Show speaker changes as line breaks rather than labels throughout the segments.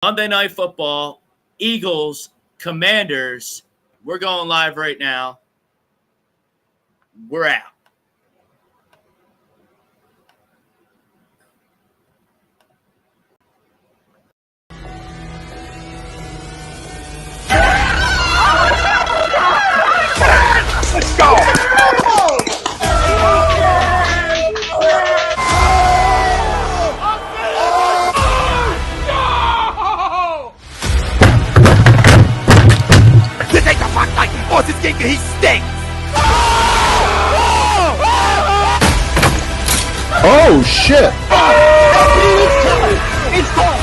Monday Night Football, Eagles, Commanders. We're going live right now. We're out.
Let's go! This ain't the fuck like Austin Stinker, he stinks!
Oh shit!
It's gone!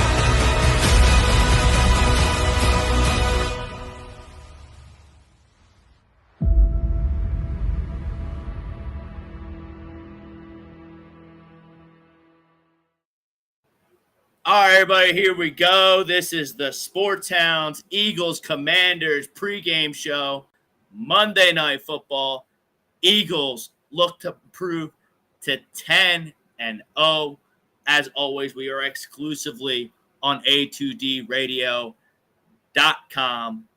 All right, everybody, here we go. This is the Sports Hounds, Eagles, Commanders pregame show. Monday Night Football. Eagles look to improve to 10-0. As always, we are exclusively on A2DRadio.com,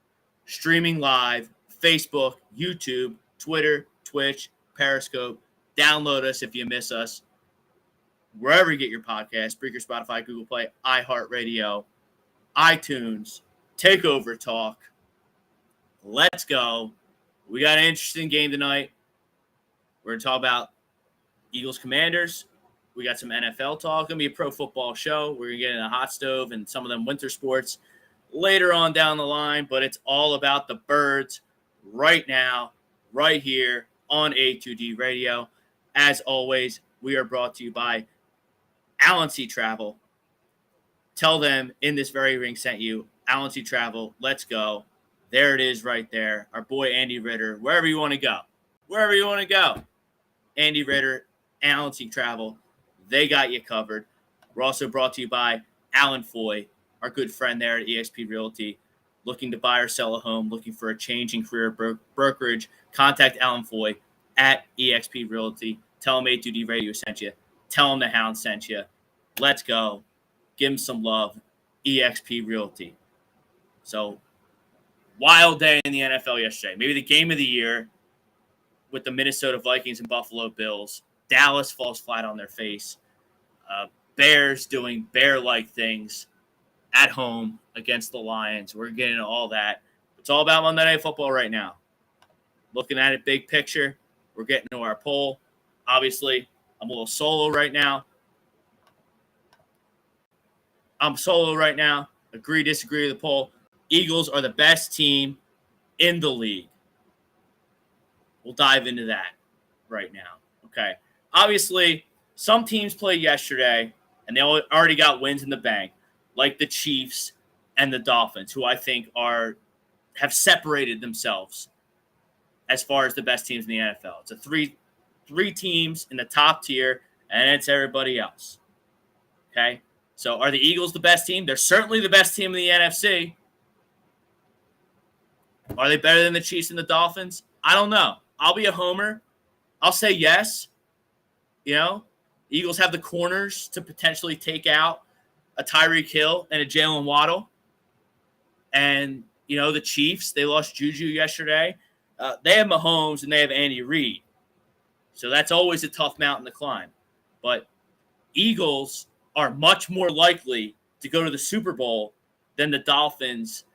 streaming live, Facebook, YouTube, Twitter, Twitch, Periscope. Download us if you miss us. Wherever you get your podcast, Breaker, Spotify, Google Play, iHeartRadio, iTunes, Takeover Talk. Let's go. We got an interesting game tonight. We're going to talk about Eagles Commanders. We got some NFL talk. Going to be a pro football show. We're going to get in a hot stove and some of them winter sports later on down the line, but it's all about the birds right now, right here on A2D Radio. As always, we are brought to you by Allen Sea Travel. Tell them In This Very Ring sent you. Allen Sea Travel. Let's go. There it is right there. Our boy Andy Ritter. Wherever you want to go. Wherever you want to go. Andy Ritter, Allen Sea Travel. They got you covered. We're also brought to you by Alan Foy, our good friend there at eXp Realty. Looking to buy or sell a home, looking for a change in career brokerage, contact Alan Foy at eXp Realty. Tell him A2D Radio sent you. Tell him the Hound sent you. Let's go. Give him some love. eXp Realty. So, wild day in the NFL yesterday. Maybe the game of the year with the Minnesota Vikings and Buffalo Bills. Dallas falls flat on their face. Bears doing bear-like things at home against the Lions. We're getting into all that. It's all about Monday Night Football right now. Looking at it big picture. We're getting to our poll. Obviously, I'm a little solo right now. Agree, disagree with the poll. Eagles are the best team in the league. We'll dive into that right now. Okay. Obviously, some teams played yesterday, and they already got wins in the bank, like the Chiefs and the Dolphins, who I think have separated themselves as far as the best teams in the NFL. It's a three teams in the top tier, and it's everybody else. Okay? So are the Eagles the best team? They're certainly the best team in the NFC. Are they better than the Chiefs and the Dolphins? I don't know. I'll be a homer. I'll say yes. You know, Eagles have the corners to potentially take out a Tyreek Hill and a Jalen Waddle. And, you know, the Chiefs, they lost Juju yesterday. They have Mahomes and they have Andy Reid. So that's always a tough mountain to climb. But Eagles are much more likely to go to the Super Bowl than the Dolphins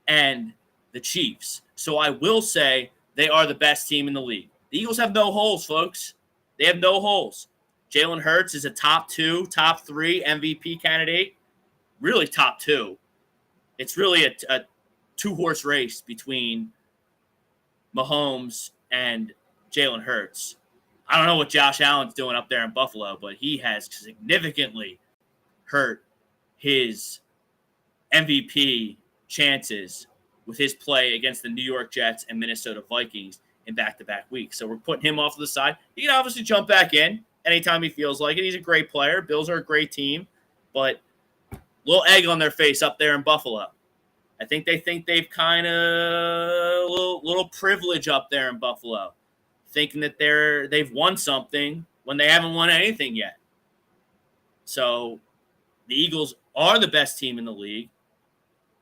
and the Chiefs. So I will say they are the best team in the league. The Eagles have no holes, folks. They have no holes. Jalen Hurts is a top 2, top 3 MVP candidate. Really top 2. It's really a two-horse race between Mahomes and Jalen Hurts. I don't know what Josh Allen's doing up there in Buffalo, but he has significantly hurt his MVP chances with his play against the New York Jets and Minnesota Vikings in back-to-back weeks. So we're putting him off to the side. He can obviously jump back in anytime he feels like it. He's a great player. Bills are a great team, but little egg on their face up there in Buffalo. I think they've kind of little privilege up there in Buffalo, thinking that they've won something when they haven't won anything yet. So the Eagles are the best team in the league.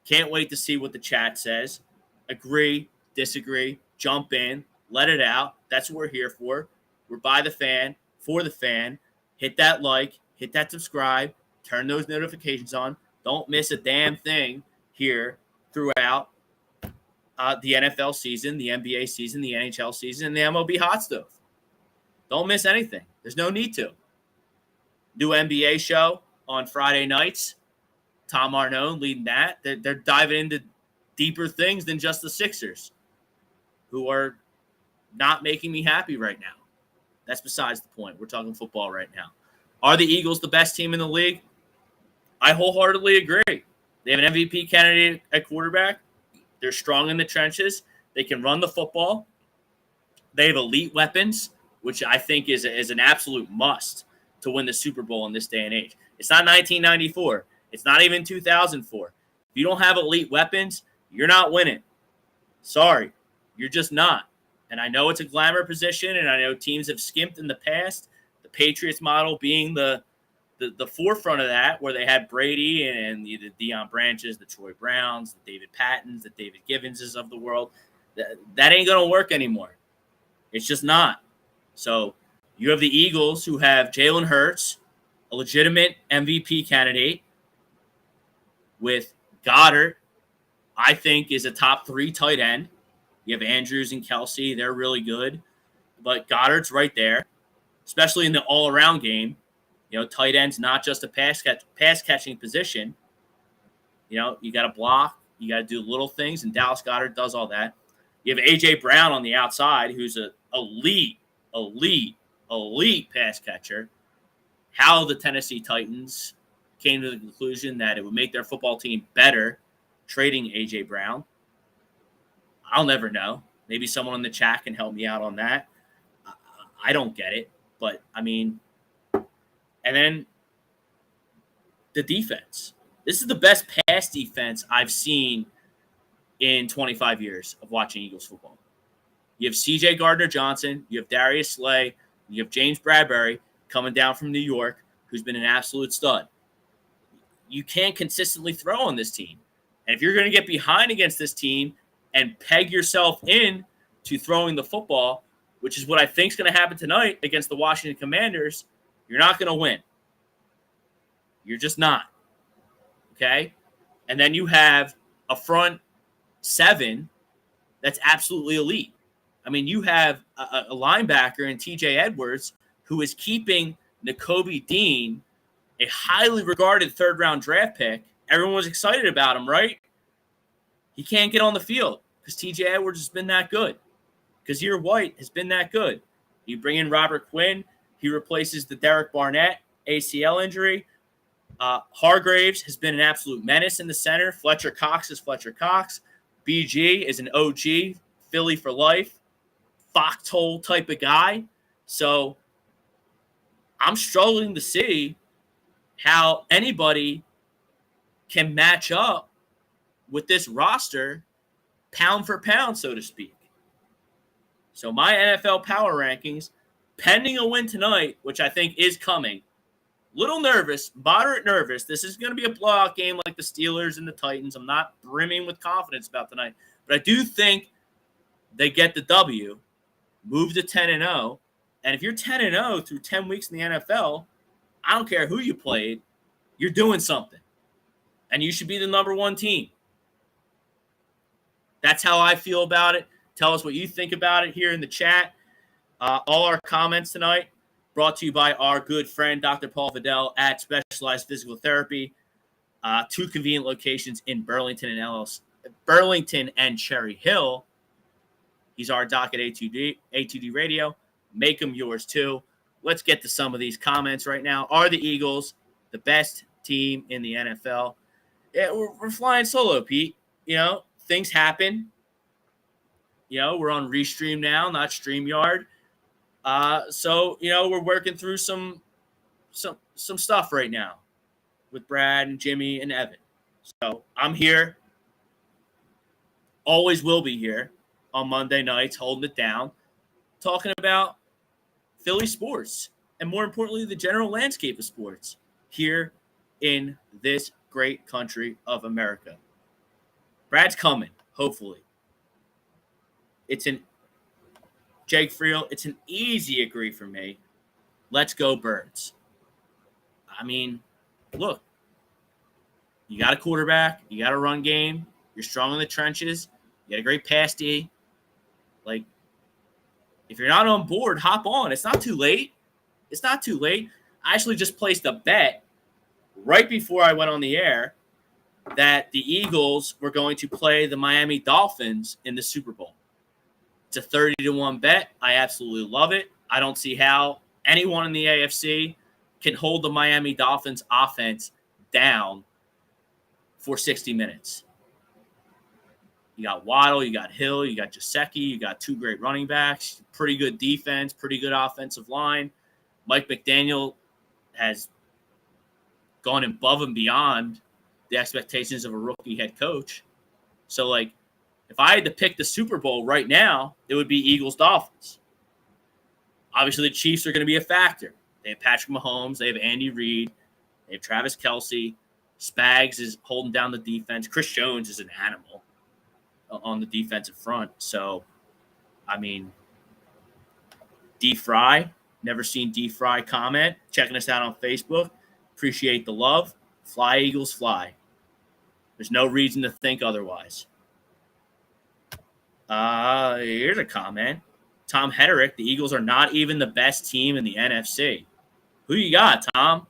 Can't wait to see what the chat says. Agree, disagree, jump in, let it out. That's what we're here for. We're by the fan, for the fan. Hit that like, hit that subscribe, turn those notifications on. Don't miss a damn thing here throughout the NFL season, the NBA season, the NHL season, and the MLB hot stove. Don't miss anything. There's no need to. New NBA show on Friday nights. Tom Arnone leading that. They're diving into deeper things than just the Sixers, who are not making me happy right now. That's besides the point. We're talking football right now. Are the Eagles the best team in the league? I wholeheartedly agree. They have an MVP candidate at quarterback. They're strong in the trenches. They can run the football. They have elite weapons, which I think is an absolute must to win the Super Bowl in this day and age. It's not 1994. It's not even 2004. If you don't have elite weapons, you're not winning. Sorry, you're just not. And I know it's a glamour position, and I know teams have skimped in the past. The Patriots model being the forefront of that, where they had Brady and the Deion Branches, the Troy Browns, the David Pattons, the David Givenses of the world. That ain't going to work anymore. It's just not. So you have the Eagles, who have Jalen Hurts, a legitimate MVP candidate, with Goddard, I think, is a top 3 tight end. You have Andrews and Kelsey. They're really good. But Goddard's right there, especially in the all-around game. You know, tight end's not just a pass-catching position. You know, you got to block. You got to do little things, and Dallas Goedert does all that. You have A.J. Brown on the outside, who's an elite pass catcher. How the Tennessee Titans came to the conclusion that it would make their football team better trading A.J. Brown, I'll never know. Maybe someone in the chat can help me out on that. I don't get it. But, I mean, and then the defense. This is the best pass defense I've seen in 25 years of watching Eagles football. You have C.J. Gardner-Johnson. You have Darius Slay. You have James Bradbury coming down from New York, who's been an absolute stud. You can't consistently throw on this team. And if you're going to get behind against this team and peg yourself in to throwing the football, which is what I think is going to happen tonight against the Washington Commanders, you're not going to win. You're just not. Okay? And then you have a front 7 that's absolutely elite. I mean, you have a linebacker in TJ Edwards who is keeping Nakobe Dean, a highly regarded third-round draft pick. Everyone was excited about him, right? He can't get on the field because TJ Edwards has been that good. Kazir White has been that good. You bring in Robert Quinn. He replaces the Derek Barnett ACL injury. Hargraves has been an absolute menace in the center. Fletcher Cox is Fletcher Cox. BG is an OG, Philly for life, foxhole type of guy. So I'm struggling to see how anybody can match up with this roster pound for pound, so to speak. So my NFL power rankings, pending a win tonight, which I think is coming, little nervous, moderate nervous. This is going to be a blowout game like the Steelers and the Titans. I'm not brimming with confidence about tonight, but I do think they get the W, move to 10-0. And if you're 10-0 through 10 weeks in the NFL, I don't care who you played, you're doing something. And you should be the number 1 team. That's how I feel about it. Tell us what you think about it here in the chat. All our comments tonight brought to you by our good friend, Dr. Paul Vidal at Specialized Physical Therapy. 2 convenient locations in Burlington and Cherry Hill. He's our doc at A2D Radio. Make them yours too. Let's get to some of these comments right now. Are the Eagles the best team in the NFL? Yeah, we're flying solo, Pete. You know, things happen. You know, we're on Restream now, not StreamYard. So, you know, we're working through some stuff right now with Brad and Jimmy and Evan. So I'm here. Always will be here on Monday nights, holding it down, talking about Philly sports and, more importantly, the general landscape of sports here in this great country of America. Brad's coming, hopefully. Jake Friel, it's an easy agree for me. Let's go Birds. I mean, look, you got a quarterback, you got a run game, you're strong in the trenches, you got a great pass D. Like, if you're not on board, hop on. It's not too late. It's not too late. I actually just placed a bet right before I went on the air that the Eagles were going to play the Miami Dolphins in the Super Bowl. It's a 30-1 bet. I absolutely love it. I don't see how anyone in the AFC can hold the Miami Dolphins offense down for 60 minutes. You got Waddle, you got Hill, you got Gesicki, you got two great running backs, pretty good defense, pretty good offensive line. Mike McDaniel has gone above and beyond the expectations of a rookie head coach. So, like, if I had to pick the Super Bowl right now, it would be Eagles-Dolphins. Obviously, the Chiefs are going to be a factor. They have Patrick Mahomes. They have Andy Reid. They have Travis Kelce. Spags is holding down the defense. Chris Jones is an animal on the defensive front. So, I mean, D. Fry, never seen D. Fry comment. Checking us out on Facebook. Appreciate the love. Fly, Eagles, fly. There's no reason to think otherwise. Here's a comment. Tom Hederick, the Eagles are not even the best team in the NFC. Who you got, Tom?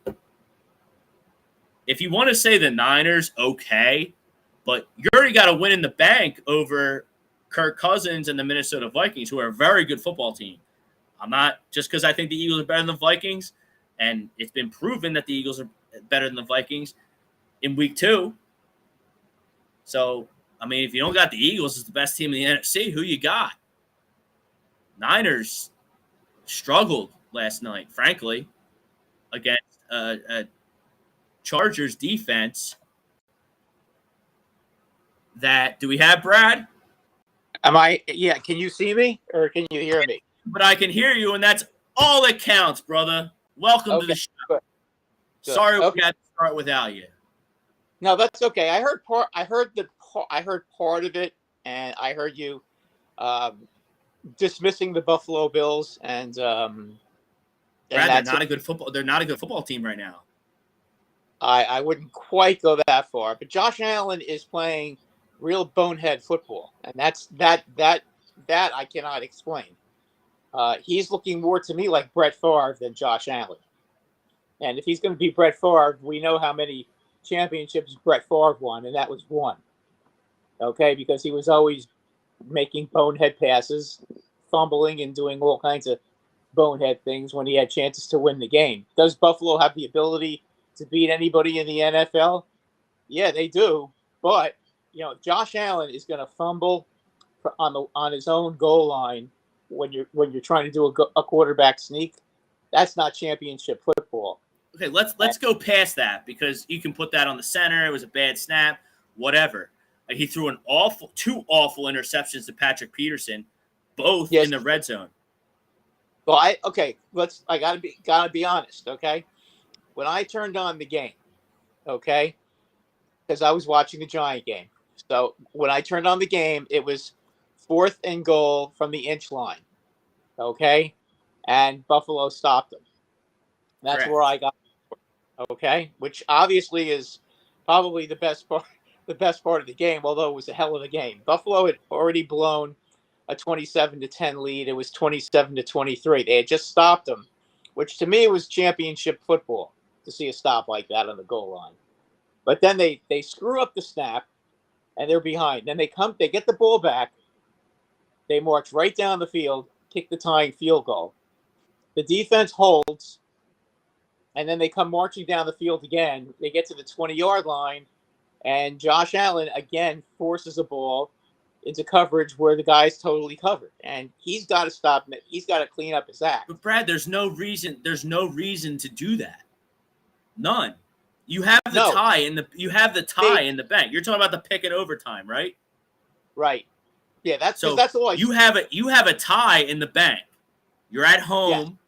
If you want to say the Niners, okay, but you already got a win in the bank over Kirk Cousins and the Minnesota Vikings, who are a very good football team. I'm not just because I think the Eagles are better than the Vikings, and it's been proven that the Eagles are better than the Vikings in week 2. So, I mean, if you don't got the Eagles as the best team in the NFC, who you got? Niners struggled last night, frankly, against a Chargers defense that – do we have Brad?
Yeah, can you see me or can you hear me?
But I can hear you, and that's all that counts, brother. Welcome to the show.
Good.
Sorry we had to start without you.
No, that's okay. I heard part of it, and I heard you dismissing the Buffalo Bills, and
Brad, they're not a good football team right now.
I wouldn't quite go that far, but Josh Allen is playing real bonehead football, and that I cannot explain. He's looking more to me like Brett Favre than Josh Allen. And if he's going to be Brett Favre, we know how many championships Brett Favre won, and that was one. Okay, because he was always making bonehead passes, fumbling, and doing all kinds of bonehead things when he had chances to win the game. Does Buffalo have the ability to beat anybody in the NFL? Yeah, they do. But, Josh Allen is going to fumble on his own goal line when you're trying to do a quarterback sneak. That's not championship football.
Okay, let's go past that because you can put that on the center. It was a bad snap, whatever. He threw two awful interceptions to Patrick Peterson, both in the red zone.
Well, I gotta be honest. Okay, when I turned on the game, okay, because I was watching the Giant game. So when I turned on the game, it was 4th and goal from the inch line. Okay, and Buffalo stopped them. That's
Correct.
where I got. Okay, which obviously is probably the best part of the game, although it was a hell of a game. Buffalo had already blown a 27-10 lead. It was 27-23. They had just stopped them, which to me was championship football to see a stop like that on the goal line. But then they screw up the snap, and they're behind. Then they get the ball back. They march right down the field, kick the tying field goal. The defense holds. And then they come marching down the field again. They get to the 20-yard line, and Josh Allen again forces a ball into coverage where the guy's totally covered, and he's got to stop. He's got to clean up his act.
But Brad, there's no reason to do that. None. You have the tie in the bank. You're talking about the pick in overtime, right?
Right. Yeah, that's the law.
You have a tie in the bank. You're at home.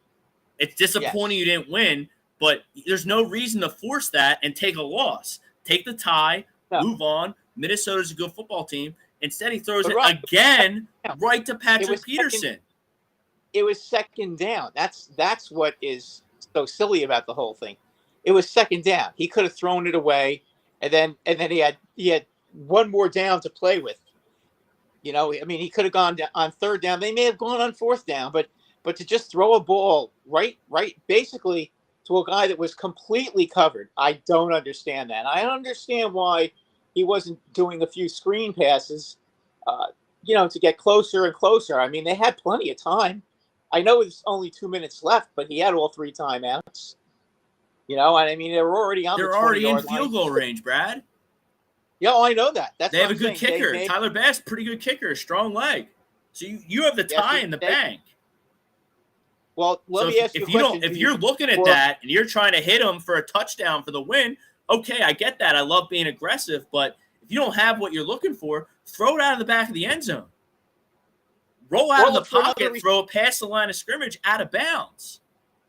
Yeah. It's disappointing you didn't win. But there's no reason to force that and take a loss. Take the tie, move on, Minnesota's a good football team. Instead, he throws
But
it
Rob,
again right to Patrick Peterson.
It was second down. That's what is so silly about the whole thing. It was second down. He could have thrown it away, and then he had one more down to play with. You know, I mean, he could have gone on third down. They may have gone on fourth down, but to just throw a ball right, basically to a guy that was completely covered, I don't understand that. I understand why he wasn't doing a few screen passes, to get closer and closer. I mean, they had plenty of time. I know it's only 2 minutes left, but he had all 3 timeouts. You know, and I mean, they're already on.
They're
the
already in
20-yard
field goal range, Brad.
Yeah, I know that.
They have a good kicker. Tyler Bass, pretty good kicker, strong leg. So you have the tie in the bank.
Well, let me ask you a question.
If you're looking at that and you're trying to hit him for a touchdown for the win, okay, I get that. I love being aggressive, but if you don't have what you're looking for, throw it out of the back of the end zone. Roll out of the pocket, throw it past the line of scrimmage, out of bounds.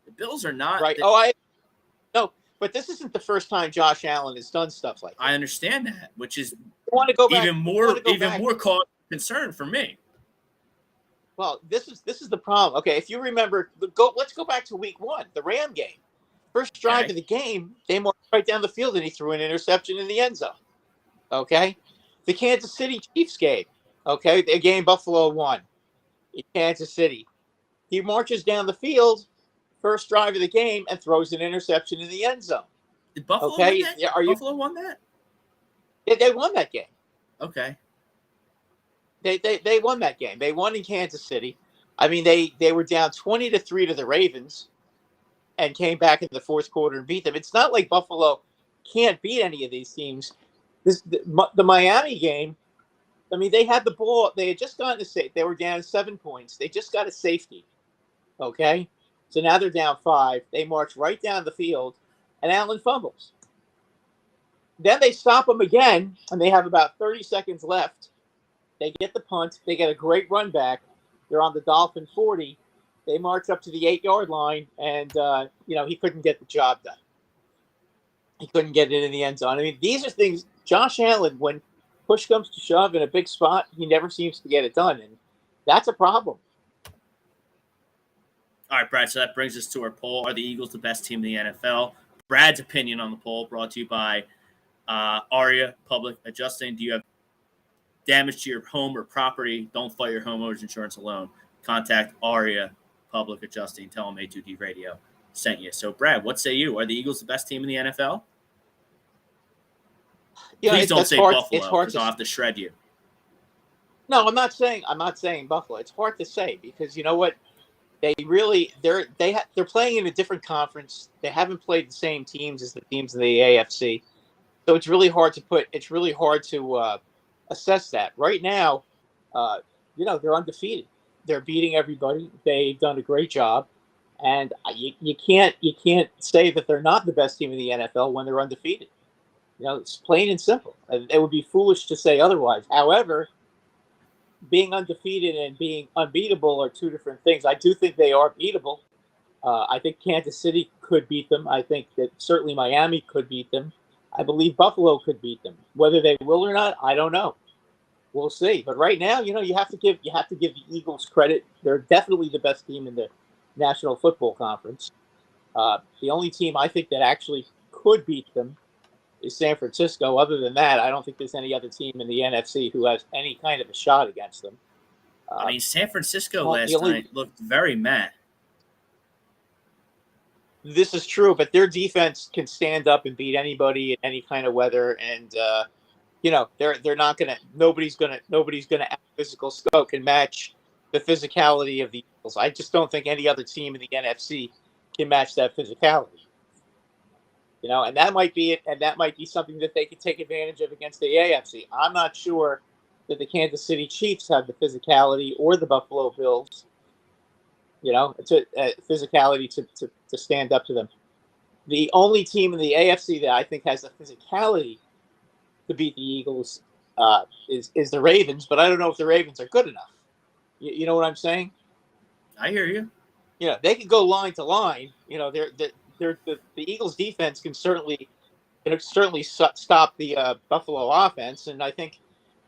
The Bills are not
right. No, but this isn't the first time Josh Allen has done stuff like that.
I understand that, which is
even
more cause concern for me.
Well, this is the problem. Okay, if you remember, let's go back to week 1, the Ram game. First drive of the game, they marched right down the field and he threw an interception in the end zone. Okay, the Kansas City Chiefs game. Okay, the game Buffalo won. In Kansas City, he marches down the field, first drive of the game, and throws an interception in the end zone.
Did Buffalo win that? Buffalo won that?
They won that game.
Okay.
They won that game. They won in Kansas City. I mean, they were down 20-3 to the Ravens and came back in the fourth quarter and beat them. It's not like Buffalo can't beat any of these teams. The Miami game, I mean, they had the ball. They had just gotten they were down 7 points. They just got a safety. Okay? So now they're down 5. They march right down the field, and Allen fumbles. Then they stop them again, and they have about 30 seconds left. They get the punt. They get a great run back. They're on the Dolphin 40. They march up to the 8-yard line, and, he couldn't get the job done. He couldn't get it in the end zone. I mean, these are things, Josh Allen, when push comes to shove in a big spot, he never seems to get it done, and that's a problem.
All right, Brad, so that brings us to our poll. Are the Eagles the best team in the NFL? Brad's opinion on the poll brought to you by Aria Public Adjusting. Do you have damage to your home or property? Don't fight your homeowner's insurance alone. Contact Aria Public Adjusting. Tell them A2D Radio sent you. So, Brad, what say you? Are the Eagles the best team in the NFL?
Yeah,
please don't say Buffalo, because I'll have to shred you.
No, I'm not saying Buffalo. It's hard to say because you know what? They're playing in a different conference. They haven't played the same teams as the teams in the AFC, so it's really hard to assess that. Right now, they're undefeated. They're beating everybody. They've done a great job, and you can't say that they're not the best team in the NFL when they're undefeated. You know, it's plain and simple. It would be foolish to say otherwise. However, being undefeated and being unbeatable are two different things. I do think they are beatable. I think Kansas City could beat them. I think that certainly Miami could beat them. I believe Buffalo could beat them. Whether they will or not, I don't know. We'll see. But right now, you have to give the Eagles credit. They're definitely the best team in the National Football Conference. The only team I think that actually could beat them is San Francisco. Other than that, I don't think there's any other team in the NFC who has any kind of a shot against them.
San Francisco last night looked very mad.
This is true, but their defense can stand up and beat anybody in any kind of weather, and they're not gonna. Nobody's gonna have physical skill can match the physicality of the Eagles. I just don't think any other team in the NFC can match that physicality. And that might be it, and that might be something that they could take advantage of against the AFC. I'm not sure that the Kansas City Chiefs have the physicality or the Buffalo Bills, physicality to stand up to them. The only team in the AFC that I think has the physicality to beat the Eagles is the Ravens, but I don't know if the Ravens are good enough. You know what I'm saying?
I hear you.
They could go line to line. The Eagles' defense can certainly it certainly stop the Buffalo offense, and I think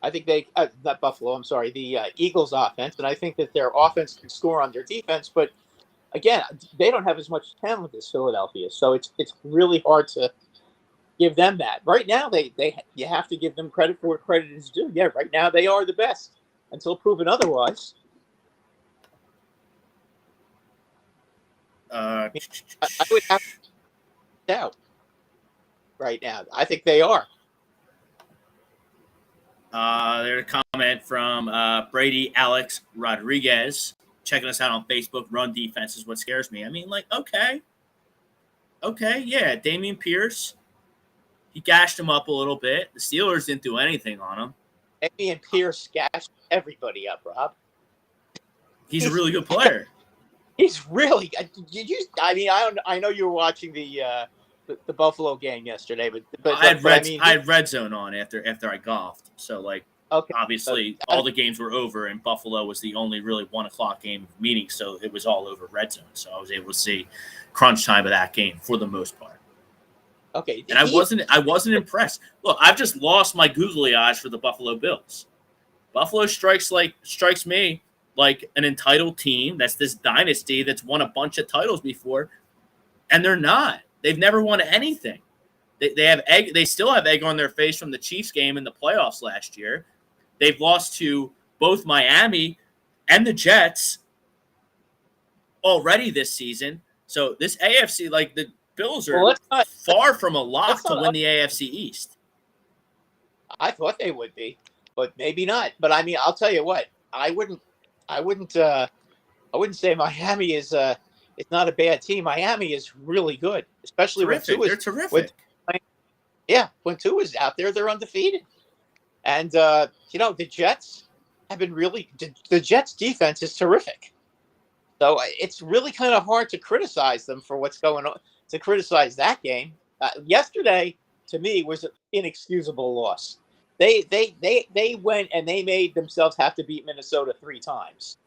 they not Buffalo. I'm sorry, the Eagles offense, and I think that their offense can score on their defense. But again, they don't have as much talent as Philadelphia, so it's really hard to give them that. Right now, you have to give them credit for what credit is due. Yeah, right now they are the best until proven otherwise. I would have to doubt right now. I think they are.
There's a comment from Brady Alex Rodriguez checking us out on Facebook. Run defense is what scares me. I mean, like, okay, yeah, Dameon Pierce, he gashed him up a little bit. The Steelers didn't do anything on him.
Dameon Pierce gashed everybody up, Rob.
He's a really good player.
He's really. Did you? I mean, I know you were watching the Buffalo game yesterday, but
I had red zone on after I golfed. So like, okay, obviously all the games were over, and Buffalo was the only really 1:00 game meeting, so it was all over red zone. So I was able to see crunch time of that game for the most part.
Okay,
and I wasn't impressed. Look, I've just lost my googly eyes for the Buffalo Bills. Buffalo strikes me like an entitled team. That's this dynasty that's won a bunch of titles before, and they're not. They've never won anything. They have egg. They still have egg on their face from the Chiefs game in the playoffs last year. They've lost to both Miami and the Jets already this season. So this AFC, like the Bills are far from a lock to win the AFC East.
I thought they would be, but maybe not. But I mean, I'll tell you what. I wouldn't say Miami is it's not a bad team. Miami is really good, especially when
They're terrific.
When Tua's out there, they're undefeated. And the Jets have been the Jets defense is terrific. So it's really kind of hard to criticize them for what's going on. To criticize that game yesterday, to me, was an inexcusable loss. They went and they made themselves have to beat Minnesota 3 times.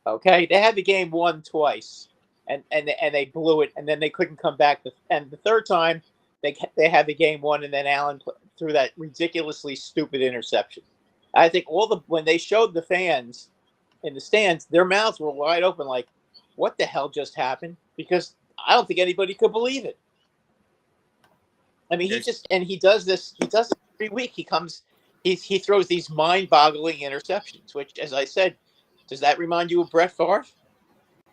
Okay, they had the game won twice, and they blew it, and then they couldn't come back. And the third time, they had the game won, and then Allen threw that ridiculously stupid interception. I think when they showed the fans in the stands, their mouths were wide open, like, "What the hell just happened?" Because I don't think anybody could believe it. I mean, he does this every week. He throws these mind-boggling interceptions, which, as I said, does that remind you of Brett Favre?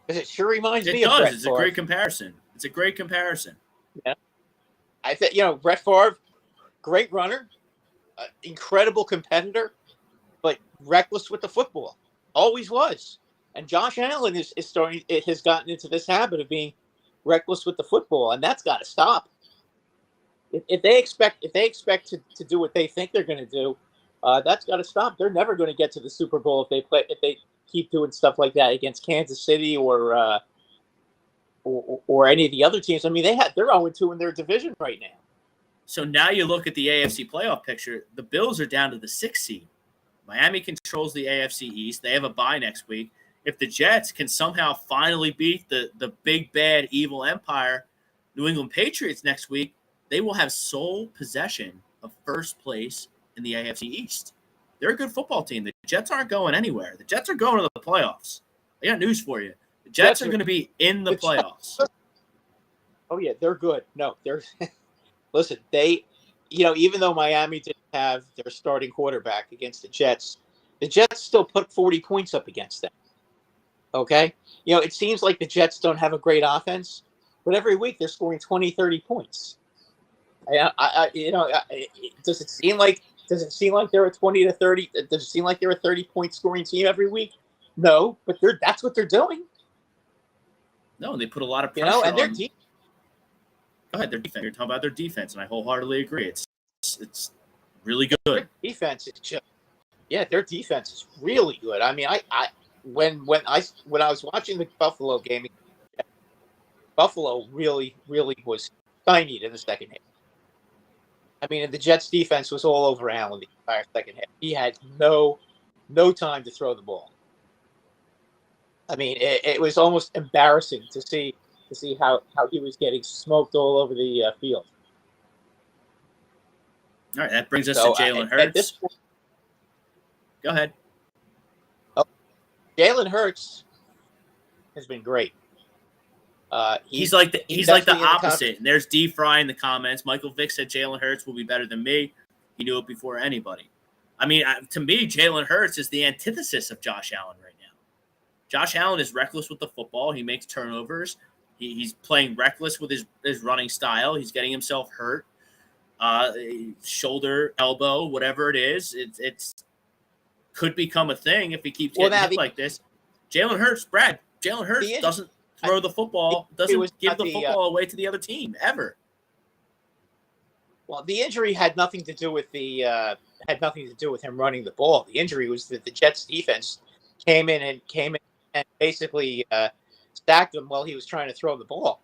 Because it sure reminds me of Brett Favre.
It's a great comparison.
Yeah. I think, Brett Favre, great runner, incredible competitor, but reckless with the football. Always was. And Josh Allen has gotten into this habit of being reckless with the football, and that's got to stop. If they expect to do what they think they're going to do, that's got to stop. They're never going to get to the Super Bowl if they keep doing stuff like that against Kansas City or any of the other teams. I mean, they're 0-2 in their division right now.
So now you look at the AFC playoff picture. The Bills are down to the 6th seed. Miami controls the AFC East. They have a bye next week. If the Jets can somehow finally beat the big, bad, evil empire, New England Patriots next week, they will have sole possession of first place in the AFC East. They're a good football team. The Jets aren't going anywhere. The Jets are going to the playoffs. I got news for you. The Jets are going to be in the playoffs.
Oh, yeah, they're good. No, they're – listen, even though Miami didn't have their starting quarterback against the Jets still put 40 points up against them. Okay? It seems like the Jets don't have a great offense, but every week they're scoring 20, 30 points. Does it seem like they're a 20 to 30? Does it seem like they're a 30-point scoring team every week? No, but that's what they're doing.
No, they put a lot of pressure
and their
on. Go ahead, their defense. You're talking about their defense, and I wholeheartedly agree. It's really good.
Their defense is their defense is really good. I mean, when I was watching the Buffalo game, Buffalo really, really was stymied in the second half. I mean, the Jets' defense was all over Allen the entire second half. He had no time to throw the ball. I mean, it was almost embarrassing to see how he was getting smoked all over the field.
All right, that brings us
So,
to Jalen
at this
Hurts.
point,
Go ahead.
Jalen Hurts has been great.
He's like the
definitely in the
opposite. And there's D Fry in the comments. Michael Vick said Jalen Hurts will be better than me. He knew it before anybody. I mean, to me, Jalen Hurts is the antithesis of Josh Allen right now. Josh Allen is reckless with the football. He makes turnovers. He's playing reckless with his running style. He's getting himself hurt. Shoulder, elbow, whatever it is, it's could become a thing if he keeps getting hit like this. Jalen Hurts doesn't throw the football, doesn't give the football away to the other team ever.
Well, the injury had nothing to do with him running the ball. The injury was that the Jets defense came in and basically stacked him while he was trying to throw the ball.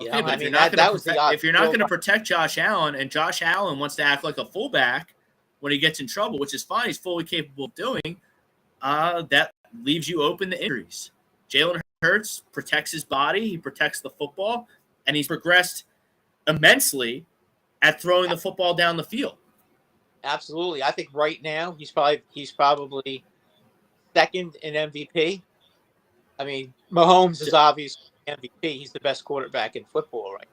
Okay, but if you're not going to protect Josh Allen, and Josh Allen wants to act like a fullback when he gets in trouble, which is fine, he's fully capable of doing, that leaves you open to injuries. Jalen Hurts protects his body, he protects the football, and he's progressed immensely at throwing the football down the field.
Absolutely. I think right now he's probably second in MVP. I mean, Mahomes is obviously MVP. He's the best quarterback in football, right?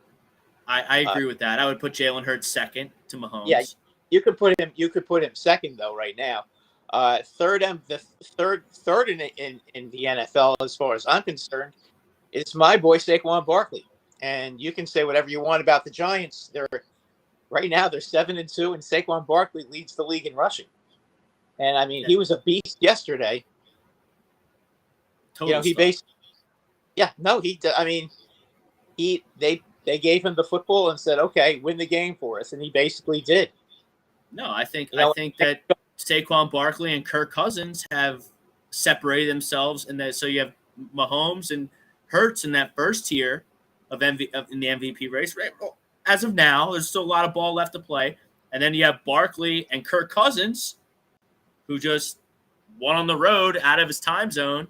I agree with that. I would put Jalen Hurts second to Mahomes.
Yeah, you could put him second though right now. Third in the NFL as far as I'm concerned, it's my boy Saquon Barkley. And you can say whatever you want about the Giants. Right now they're 7-2, and Saquon Barkley leads the league in rushing. And I mean, he was a beast yesterday.
Total
he basically, they gave him the football and said, "Okay, win the game for us," and he basically did.
No, I think that Saquon Barkley and Kirk Cousins have separated themselves, and that so you have Mahomes and Hurts in that first tier in the MVP race. Right? Well, as of now, there's still a lot of ball left to play, and then you have Barkley and Kirk Cousins, who just won on the road out of his time zone.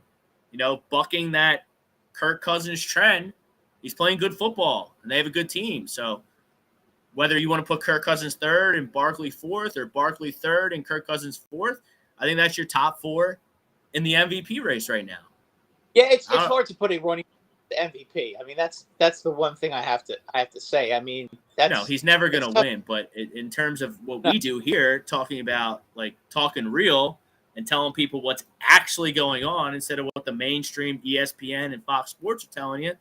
Bucking that Kirk Cousins trend. He's playing good football, and they have a good team. So whether you want to put Kirk Cousins third and Barkley fourth, or Barkley third and Kirk Cousins fourth, I think that's your top four in the MVP race right now.
Yeah, it's hard to put a running MVP. I mean, that's the one thing I have to say. I mean,
he's never going to win. But in terms of what we do here, talking about talking real and telling people what's actually going on instead of what the mainstream ESPN and Fox Sports are telling you,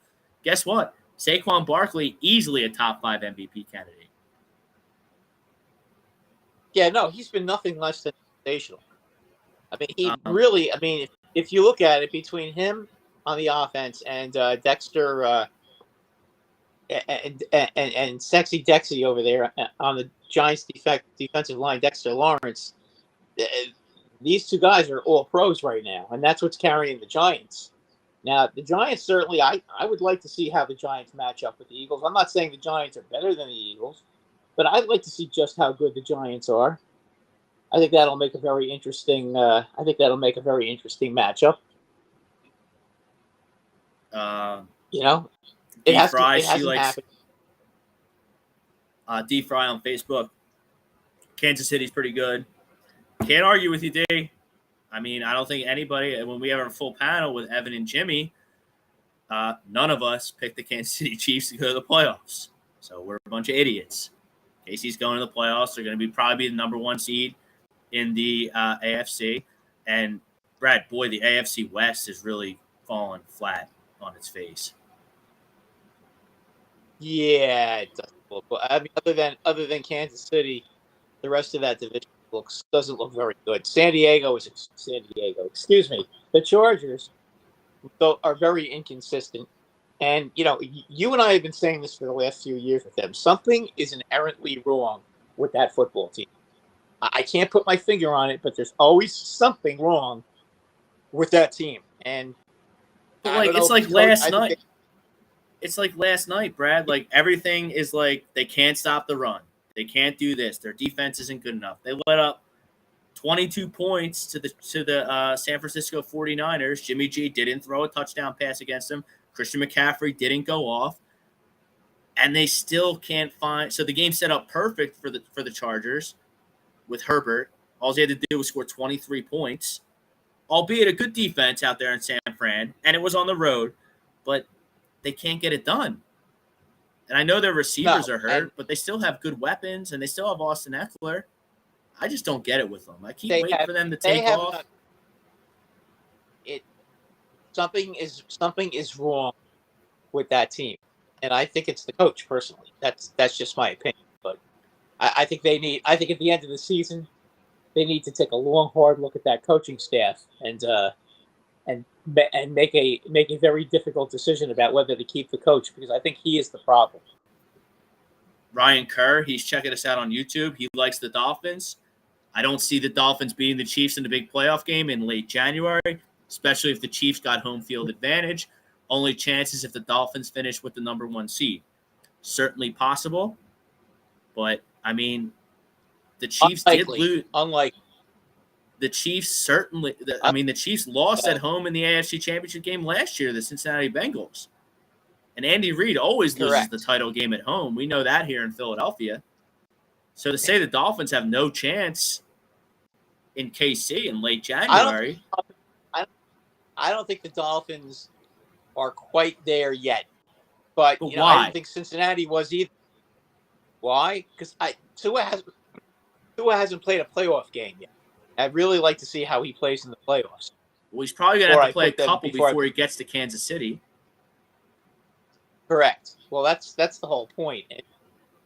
guess what? Saquon Barkley, easily a top 5 MVP candidate.
Yeah, no, he's been nothing less than sensational. I mean, if you look at it, between him on the offense and Dexter and Sexy Dexy over there on the Giants defensive line, Dexter Lawrence, these two guys are all pros right now, and that's what's carrying the Giants. Now, the Giants certainly, I would like to see how the Giants match up with the Eagles. I'm not saying the Giants are better than the Eagles, but I'd like to see just how good the Giants are. I think that'll make a very interesting. Matchup. It hasn't happened.
D Fry on Facebook. Kansas City's pretty good. Can't argue with you, D. I mean, I don't think anybody, when we have our full panel with Evan and Jimmy, none of us picked the Kansas City Chiefs to go to the playoffs. So we're a bunch of idiots. KC's going to the playoffs. They're going to probably the number 1 seed in the AFC. And, Brad, boy, the AFC West is really fallen flat on its face.
Yeah, it doesn't look. I mean, other than Kansas City, the rest of that division doesn't look very good. San Diego. Excuse me. The Chargers are very inconsistent, and you and I have been saying this for the last few years with them. Something is inherently wrong with that football team. I can't put my finger on it, but there's always something wrong with that team. And
it's like last night. It's like last night, Brad. Like, everything is like they can't stop the run. They can't do this. Their defense isn't good enough. They let up 22 points to the San Francisco 49ers. Jimmy G didn't throw a touchdown pass against them. Christian McCaffrey didn't go off. and they still can't find. So the game set up perfect for the Chargers with Herbert. All they had to do was score 23 points, albeit a good defense out there in San Fran, and it was on the road, but they can't get it done. And I know their receivers are hurt, but they still have good weapons, and they still have Austin Eckler. I just don't get it with them. I keep waiting for them to take off.
Something is wrong with that team, and I think it's the coach personally. That's just my opinion. But I think they need. I think at the end of the season, they need to take a long, hard look at that coaching staff and make a very difficult decision about whether to keep the coach, because I think he is the problem.
Ryan Kerr, he's checking us out on YouTube. He likes the Dolphins. I don't see the Dolphins beating the Chiefs in the big playoff game in late January, especially if the Chiefs got home field advantage. Only chances if the Dolphins finish with the number 1 seed. Certainly possible, but I mean, the Chiefs did lose.
Unlikely.
The Chiefs certainly. The Chiefs lost at home in the AFC Championship game last year to the Cincinnati Bengals. And Andy Reid always loses the title game at home. We know that here in Philadelphia. So to say the Dolphins have no chance in KC in late January.
I don't think the Dolphins are quite there yet. But
why?
I don't think Cincinnati was either. Why? Because Tua hasn't played a playoff game yet. I'd really like to see how he plays in the playoffs.
Well, he's probably going to have to play a couple before he gets to Kansas City.
Correct. Well, that's the whole point.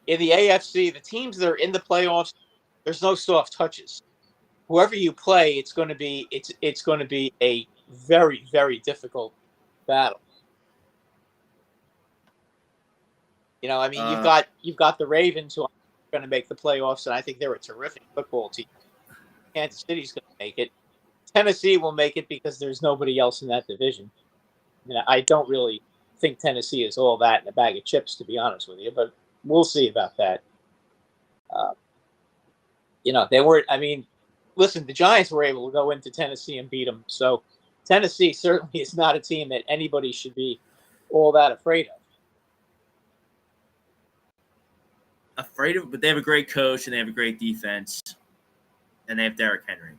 In the AFC, the teams that are in the playoffs, there's no soft touches. Whoever you play, it's going to be a very, very difficult battle. You've got the Ravens who are going to make the playoffs, and I think they're a terrific football team. Kansas City's going to make it. Tennessee will make it because there's nobody else in that division. I don't really think Tennessee is all that in a bag of chips, to be honest with you, but we'll see about that. They weren't. Listen, the Giants were able to go into Tennessee and beat them, so Tennessee certainly is not a team that anybody should be all that afraid of.
But they have a great coach and they have a great defense, and they have Derrick Henry.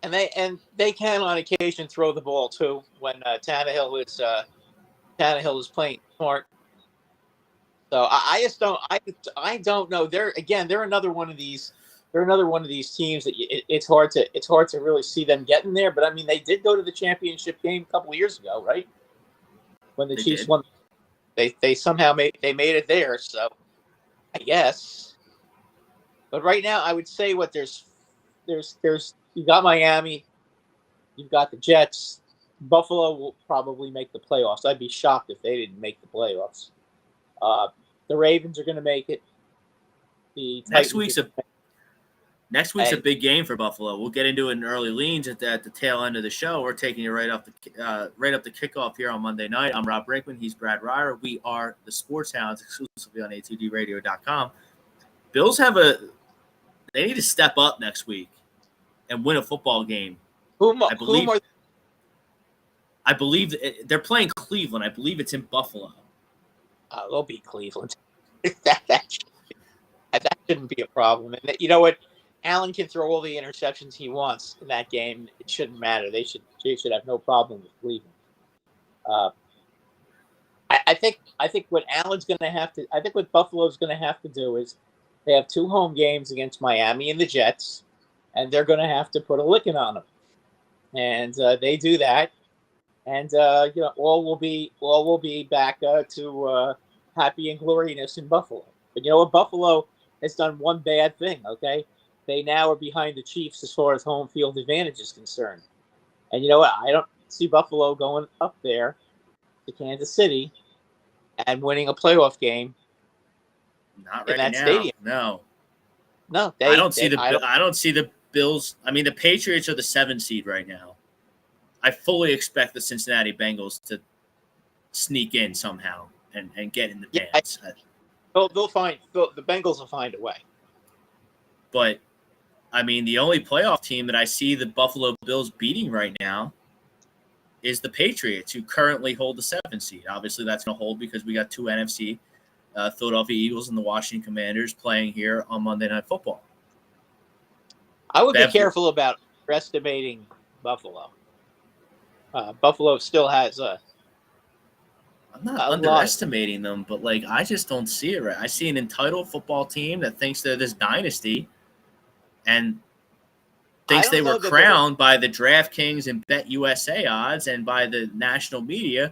And they can on occasion throw the ball too when Tannehill is playing smart. So I just don't. I don't know. They're another one of these. They're another one of these teams that it's hard to really see them getting there. But they did go to the championship game a couple of years ago, right? When the Chiefs won, they somehow made it there. So I guess. But right now, I would say there's you got Miami, you've got the Jets. Buffalo will probably make the playoffs. I'd be shocked if they didn't make the playoffs. The Ravens are going to make it.
Next week's a big game for Buffalo. We'll get into it in early leans at the tail end of the show. We're taking you right up the kickoff here on Monday night. I'm Rob Brinkman. He's Brad Ryer. We are the Sports Hounds, exclusively on ATDRadio.com. Bills they need to step up next week and win a football game. I believe they're playing Cleveland. I believe it's in Buffalo.
They'll beat Cleveland. that shouldn't be a problem. And you know what? Allen can throw all the interceptions he wants in that game. It shouldn't matter. They should have no problem with Cleveland. I think what Allen's going to have to. I think what Buffalo's going to have to do is they have 2 home games against Miami and the Jets, and they're going to have to put a licking on them. And they do that, and all will be back to happy and gloriousness in Buffalo. But you know what? Buffalo has done one bad thing. Okay, they now are behind the Chiefs as far as home field advantage is concerned. And you know what? I don't see Buffalo going up there to Kansas City and winning a playoff game.
Not right
in that
now.
Stadium.
No.
I
don't see the Bills. The Patriots are the 7 seed right now. I fully expect the Cincinnati Bengals to sneak in somehow and get in the pants.
The Bengals will find a way.
But the only playoff team that I see the Buffalo Bills beating right now is the Patriots, who currently hold the 7 seed. Obviously, that's going to hold because we got 2 NFC Philadelphia Eagles and the Washington Commanders playing here on Monday Night Football.
I would be careful about underestimating Buffalo. Buffalo still has
I'm not underestimating them, but like I just don't see it right. I see an entitled football team that thinks they're this dynasty and thinks they were crowned by the DraftKings and BetUSA odds and by the national media,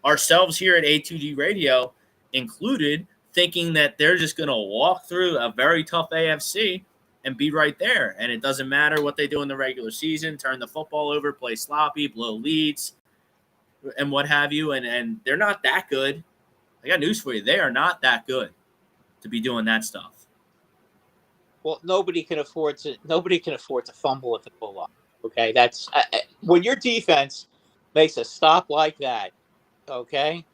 ourselves here at A2G Radio included, thinking that they're just going to walk through a very tough AFC and be right there. And it doesn't matter what they do in the regular season, turn the football over, play sloppy, blow leads, and what have you. And they're not that good. I got news for you. They are not that good to be doing that stuff.
Well, nobody can afford to fumble at the goal line. Okay, that's when your defense makes a stop like that. Okay,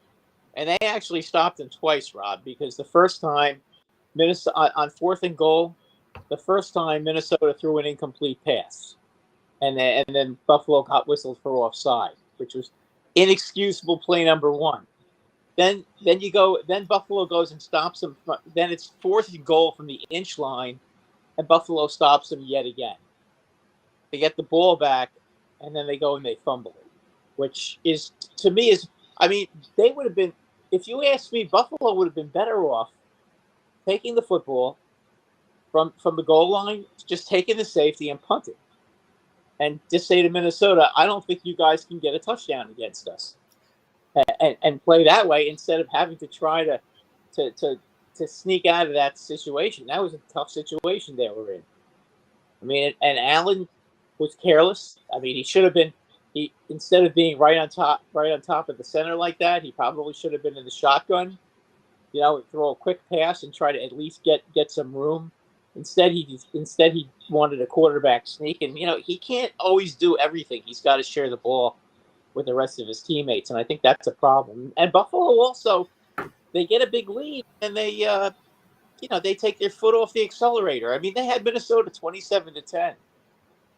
and they actually stopped them twice, Rob, because the first time Minnesota on 4th and goal, the first time Minnesota threw an incomplete pass, and then Buffalo got whistled for offside, which was inexcusable play number 1. Then Buffalo goes and stops them. Then it's 4th and goal from the inch line. And Buffalo stops them yet again. They get the ball back, and then they go and they fumble it, which is, to me, they would have been, if you ask me, Buffalo would have been better off taking the football from the goal line, just taking the safety and punting. And just say to Minnesota, I don't think you guys can get a touchdown against us. And play that way instead of having to try to sneak out of that situation. That was a tough situation they were in. I mean, and Allen was careless. I mean, he should have been. Instead of being right on top of the center like that, he probably should have been in the shotgun. Throw a quick pass and try to at least get some room. Instead, he wanted a quarterback sneak, and he can't always do everything. He's got to share the ball with the rest of his teammates, and I think that's a problem. And Buffalo also. They get a big lead, and they take their foot off the accelerator. I mean, they had Minnesota 27-10.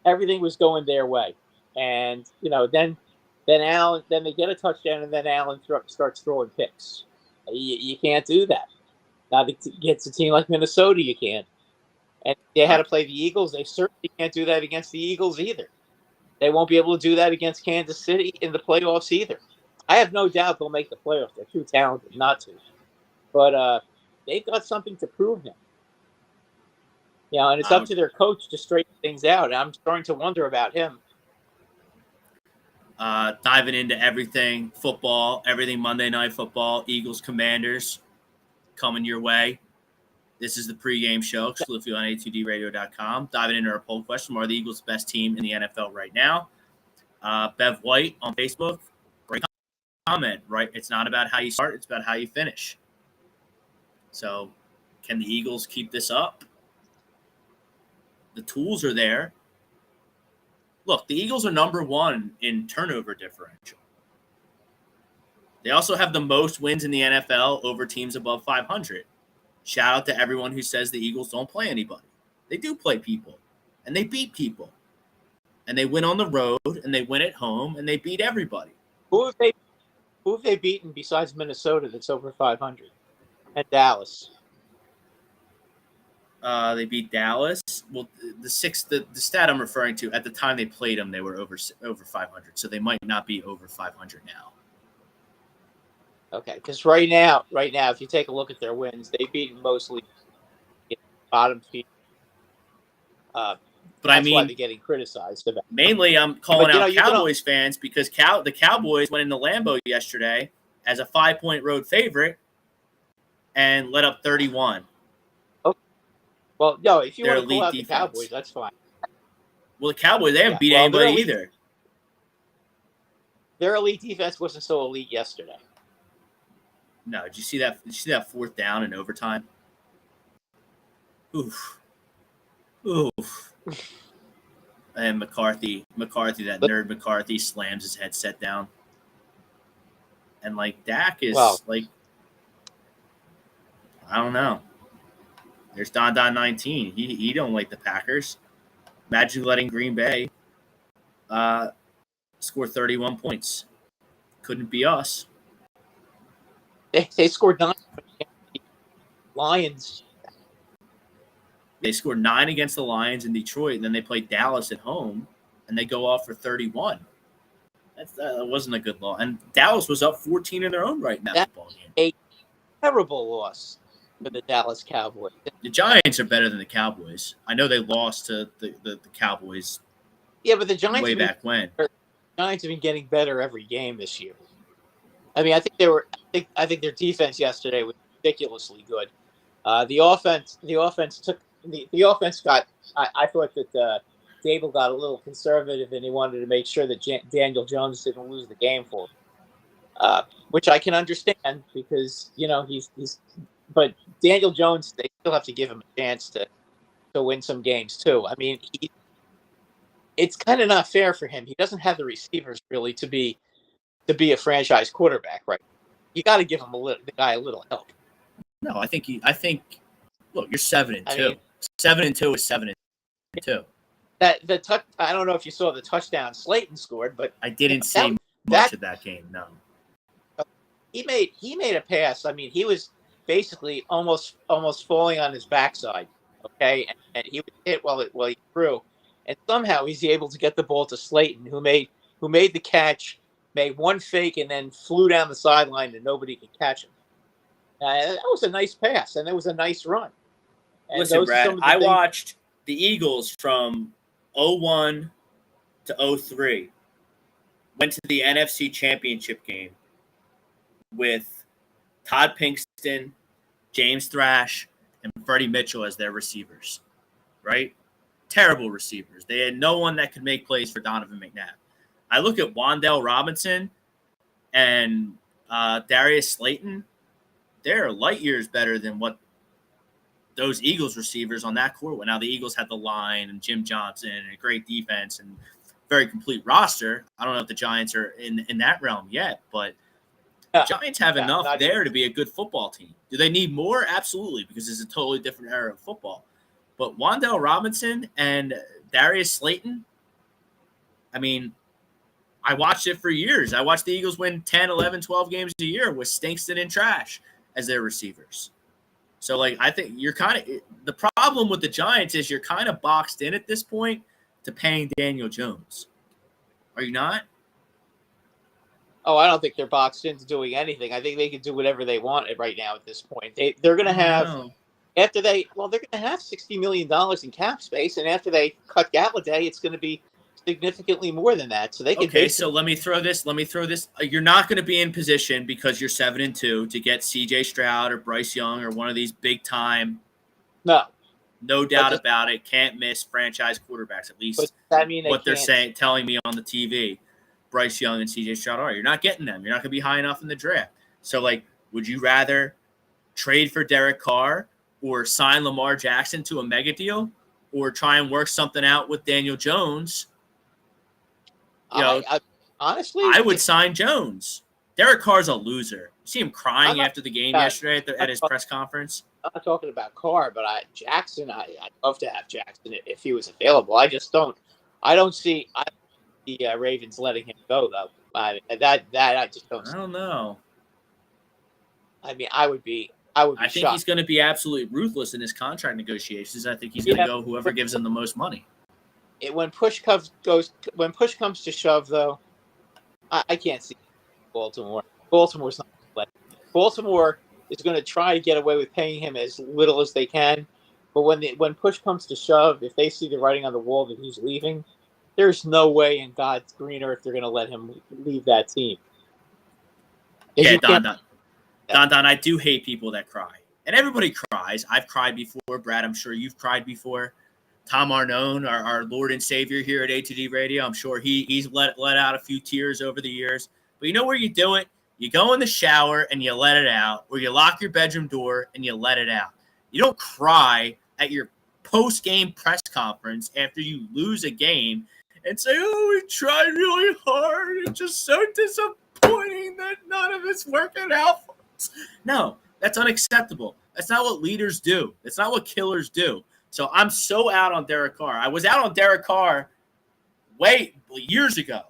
Everything was going their way, and then Allen, then they get a touchdown, and then Allen starts throwing picks. You can't do that. Now against a team like Minnesota, you can't. And they had to play the Eagles. They certainly can't do that against the Eagles either. They won't be able to do that against Kansas City in the playoffs either. I have no doubt they'll make the playoffs. They're too talented not to. But they've got something to prove now. And it's up to their coach to straighten things out. And I'm starting to wonder about him.
Diving into everything football, everything Monday Night Football, Eagles, Commanders coming your way. This is the pregame show, exclusively on a2dradio.com. Diving into our poll question, are the Eagles the best team in the NFL right now? Bev White on Facebook. Great comment, right? It's not about how you start, it's about how you finish. So can the Eagles keep this up? The tools are there. Look, the Eagles are number 1 in turnover differential. They also have the most wins in the NFL over teams above 500. Shout out to everyone who says the Eagles don't play anybody. They do play people, and they beat people. And they win on the road, and they win at home, and they beat everybody.
Who have they beaten besides Minnesota that's over 500? And Dallas.
They beat Dallas. Well, the stat I'm referring to, at the time they played them, they were over 500. So they might not be over 500 now.
Okay, because right now, if you take a look at their wins, they've beaten mostly bottom feed.
But
that's why they're getting criticized about.
Mainly, I'm calling out Cowboys fans because the Cowboys went into Lambeau yesterday as a 5-point road favorite and let up 31.
Okay. Well, no, if you want to call out the Cowboys, that's fine.
Well, the Cowboys, they haven't beat anybody either.
Their elite defense wasn't so elite yesterday.
No, did you see that? Did you see that 4th down in overtime? Oof. And McCarthy, that nerd McCarthy slams his headset down. And Dak is I don't know. There's Don 19. He don't like the Packers. Imagine letting Green Bay score 31 points. Couldn't be us.
They scored 9. Lions.
They scored 9 against the Lions in Detroit, and then they played Dallas at home, and they go off for 31. That wasn't a good loss. And Dallas was up 14 in their own right in that football game.
A terrible loss for the Dallas Cowboys.
The Giants are better than the Cowboys. I know they lost to the Cowboys.
Yeah, but the Giants
way back when.
The Giants have been getting better every game this year. I mean, I think their defense yesterday was ridiculously good. The offense got. I thought that Dable got a little conservative, and he wanted to make sure that Daniel Jones didn't lose the game for him, which I can understand because he's. But Daniel Jones, they still have to give him a chance to win some games too. I mean, it's kind of not fair for him. He doesn't have the receivers really to be a franchise quarterback, right? You got to give him the guy a little help.
No, I think. Look, you're 7-2. 7-2 is 7-2.
I don't know if you saw the touchdown Slayton scored, but
I didn't see much of that game. No.
He made a pass. I mean, he was basically almost falling on his backside. Okay, and he was hit while he threw, and somehow he's able to get the ball to Slayton, who made the catch, made one fake, and then flew down the sideline, and nobody could catch him. That was a nice pass, and it was a nice run. And
listen, Brad, I watched the Eagles from 2001 to 2003. Went to the NFC Championship game with Todd Pinkston, James Thrash, and Freddie Mitchell as their receivers, right? Terrible receivers. They had no one that could make plays for Donovan McNabb. I look at Wan'Dale Robinson and Darius Slayton. They're light years better than what those Eagles receivers on that core were. Now, the Eagles had the line and Jim Johnson and a great defense and very complete roster. I don't know if the Giants are in that realm yet, but the Giants have enough there to be a good football team. Do they need more? Absolutely, because it's a totally different era of football. But Wan'Dale Robinson and Darius Slayton, I mean, I watched it for years. I watched the Eagles win 10, 11, 12 games a year with Stinkston and Trash as their receivers. So, I think you're the problem with the Giants is you're kind of boxed in at this point to paying Daniel Jones. Are you not?
Oh, I don't think they're boxed into doing anything. I think they can do whatever they want right now at this point. They're going to have they're going to have $60 million in cap space, and after they cut Galladay, it's going to be significantly more than that. So they can.
Okay, so let me throw this. You're not going to be in position because you're 7-2 to get C.J. Stroud or Bryce Young or one of these big time. No doubt about it. Can't miss franchise quarterbacks. At least what they're telling me on the TV. Bryce Young and C.J. Stroud are. You're not getting them. You're not going to be high enough in the draft. So, would you rather trade for Derek Carr or sign Lamar Jackson to a mega deal or try and work something out with Daniel Jones?
Honestly,
I would sign Jones. Derek Carr's a loser. You see him crying after the game yesterday at his press conference?
I'm not talking about Carr, but Jackson, I'd love to have Jackson if he was available. I don't see the Ravens letting him go, though. I just don't see.
I don't know.
I mean, I would be
I think
shocked.
He's going to be absolutely ruthless in his contract negotiations. I think he's going to go whoever gives him the most money.
When push comes to shove, though, I can't see Baltimore. Baltimore's not going to let him. Baltimore is going to try to get away with paying him as little as they can. But when push comes to shove, if they see the writing on the wall that he's leaving, there's no way in God's green earth they're going to let him leave that team.
Don, I do hate people that cry. And everybody cries. I've cried before. Brad, I'm sure you've cried before. Tom Arnone, our Lord and Savior here at A2D Radio, I'm sure he's let out a few tears over the years. But you know where you do it? You go in the shower and you let it out, or you lock your bedroom door and you let it out. You don't cry at your post-game press conference after you lose a game and say, oh, we tried really hard. It's just so disappointing that none of it's working out for us. No, that's unacceptable. That's not what leaders do. That's not what killers do. So I'm so out on Derek Carr. I was out on Derek Carr years ago.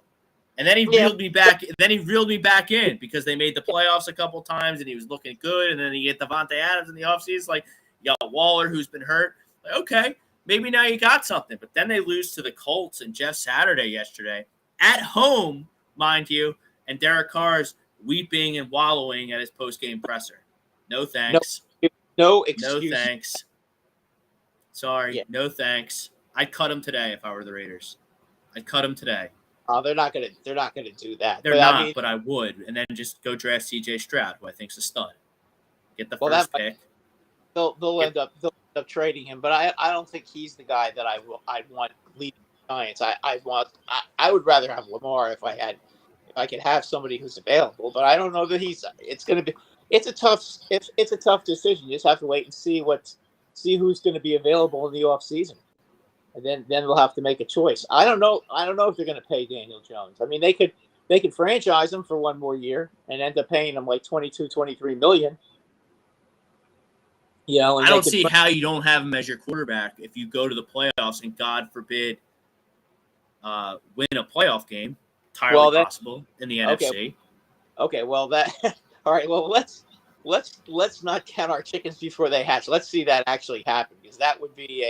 And then he reeled me back. Then he reeled me back in because they made the playoffs a couple times and he was looking good. And then you get Devontae Adams in the offseason. Like, you got Waller, who's been hurt. Like, okay, maybe now you got something. But then they lose to the Colts and Jeff Saturday yesterday at home, mind you. And Derek Carr's weeping and wallowing at his post-game presser. No thanks.
No excuse.
No thanks. Sorry.
Yeah.
No thanks. I'd cut him today if I were the Raiders. I'd cut him today.
Oh, they're not gonna do that.
They're not, but I would, and then just go draft C.J. Stroud, who I think's a stud. Get the first pick.
They'll end up trading him, but I don't think he's the guy that I'd want leading the Giants. I would rather have Lamar if I could have somebody who's available, but I don't know that it's a tough decision. You just have to wait and see who's going to be available in the offseason. And then we'll have to make a choice. I don't know if they're going to pay Daniel Jones. I mean, they could franchise him for one more year and end up paying him like $22-23 million. You know, and
I don't see how you don't have him as your quarterback if you go to the playoffs and God forbid win a playoff game. Entirely possible in the NFC.
Okay, well all right. Well, let's not count our chickens before they hatch. Let's see that actually happen, because that would be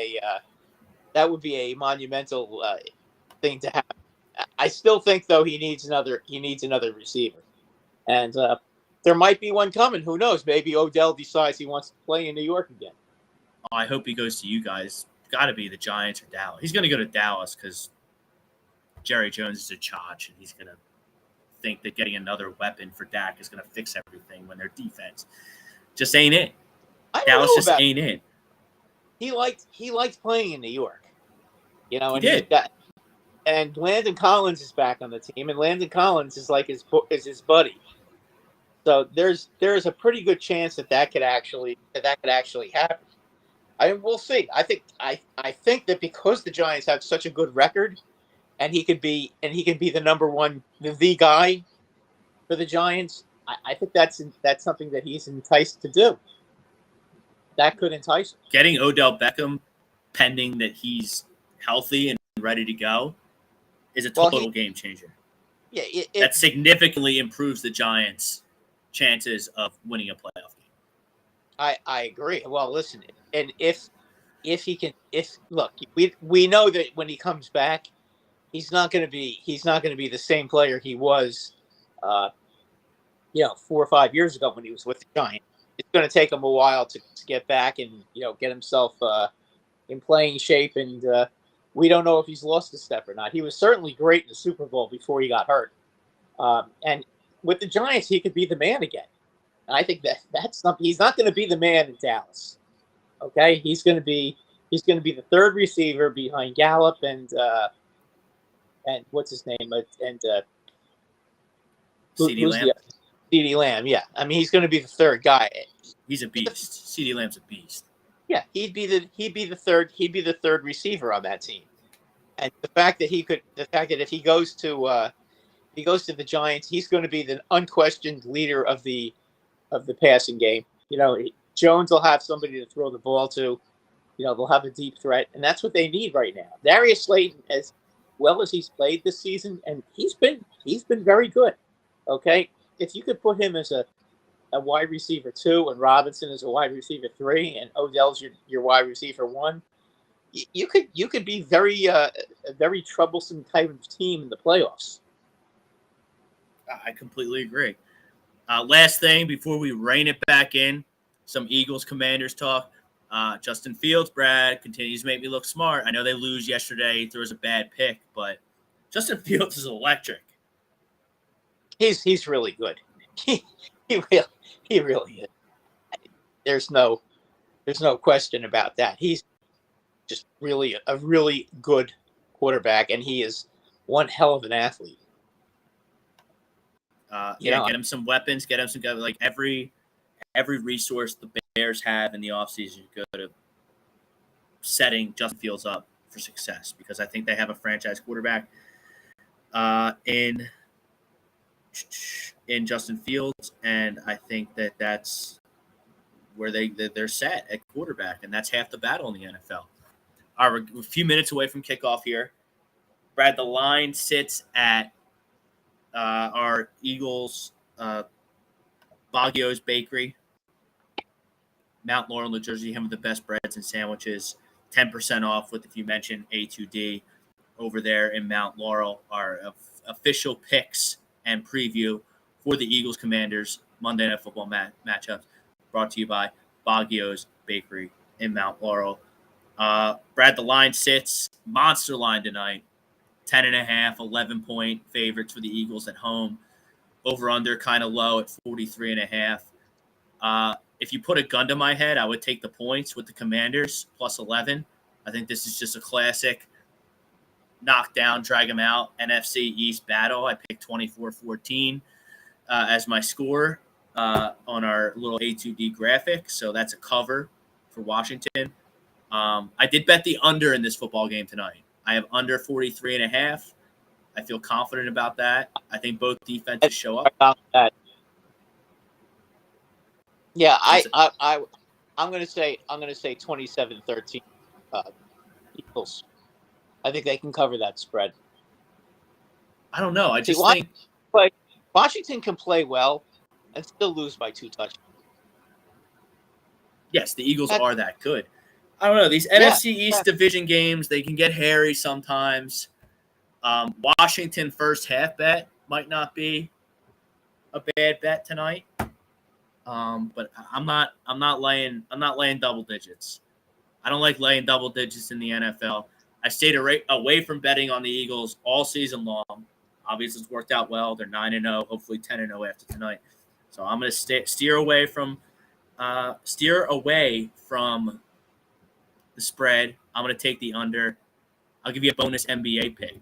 a monumental thing to happen. I still think though he needs another receiver, and there might be one coming. Who knows? Maybe Odell decides he wants to play in New York again.
Oh, I hope he goes to you guys. Got to be the Giants or Dallas. He's going to go to Dallas because Jerry Jones is a chotch, and he's going to think that getting another weapon for Dak is going to fix everything when their defense just ain't it. Dallas just ain't it.
He liked playing in New York, you know, and
he did.
And Landon Collins is back on the team, and Landon Collins is like his buddy. So there's a pretty good chance that could actually happen. We'll see. I think that because the Giants have such a good record, and he can be the number one, the guy for the Giants. I think that's something that he's enticed to do. That could entice him.
Getting Odell Beckham, pending that he's healthy and ready to go, is a total game changer.
Yeah,
that significantly improves the Giants' chances of winning a playoff game.
I agree. Well, listen, and if we know that when he comes back, he's not going to be the same player he was, 4 or 5 years ago when he was with the Giants. It's going to take him a while to get back and get himself in playing shape, and we don't know if he's lost a step or not. He was certainly great in the Super Bowl before he got hurt, and with the Giants, he could be the man again. And I think that's something. He's not going to be the man in Dallas. Okay, he's going to be the third receiver behind Gallup and what's his name and
CeeDee Lamb.
CeeDee Lamb, yeah. I mean, he's going to be the third guy.
He's a beast. CeeDee Lamb's a beast.
Yeah, he'd be the third receiver on that team. And the fact that if he goes to the Giants, he's going to be the unquestioned leader of the passing game. Jones will have somebody to throw the ball to. They'll have a deep threat, and that's what they need right now. Darius Slayton, as well as he's played this season, and he's been very good. Okay, if you could put him as a wide receiver 2 and Robinson as a wide receiver 3 and Odell's your wide receiver 1, you could be a very troublesome type of team in the playoffs.
I completely agree. Last thing before we rein it back in, some Eagles Commanders talk. Justin Fields, Brad, continues to make me look smart. I know they lose yesterday. He throws a bad pick, but Justin Fields is electric.
He's really good. He really is. There's no question about that. He's just really a really good quarterback, and he is one hell of an athlete.
Get him some weapons, get him some guys. Like every resource the Bears have in the offseason go to setting Justin Fields up for success, because I think they have a franchise quarterback in Justin Fields, and I think that's where they're set at quarterback, and that's half the battle in the NFL. We're a few minutes away from kickoff here. Brad, the line sits at Our Eagles, Baguio's Bakery, Mount Laurel, New Jersey, him with the best breads and sandwiches. 10% off with, if you mention A2D over there in Mount Laurel. Our official picks and preview for the Eagles Commanders Monday Night Football matchups brought to you by Baguio's Bakery in Mount Laurel. Brad, the line sits monster line tonight. 10.5, 11-point favorites for the Eagles at home. Over under kind of low at 43.5. If you put a gun to my head, I would take the points with the Commanders plus 11. I think this is just a classic knock down, drag them out NFC East battle. I picked 24-14 as my score on our little A2D graphic. So that's a cover for Washington. I did bet the under in this football game tonight. I have under 43.5. I feel confident about that. I think both defenses show up.
Yeah, I'm gonna say 27-13 Eagles. I think they can cover that spread.
I don't know. I just think
Washington can play well and still lose by 2 touchdowns.
Yes, the Eagles are that good. I don't know. These NFC East division games, they can get hairy sometimes. Washington first half bet might not be a bad bet tonight. But I'm not laying double digits. I don't like laying double digits in the NFL. I stayed away from betting on the Eagles all season long. Obviously, it's worked out well. They're 9-0, hopefully 10-0 after tonight. So I'm going to steer away from the spread. I'm going to take the under. I'll give you a bonus NBA pick.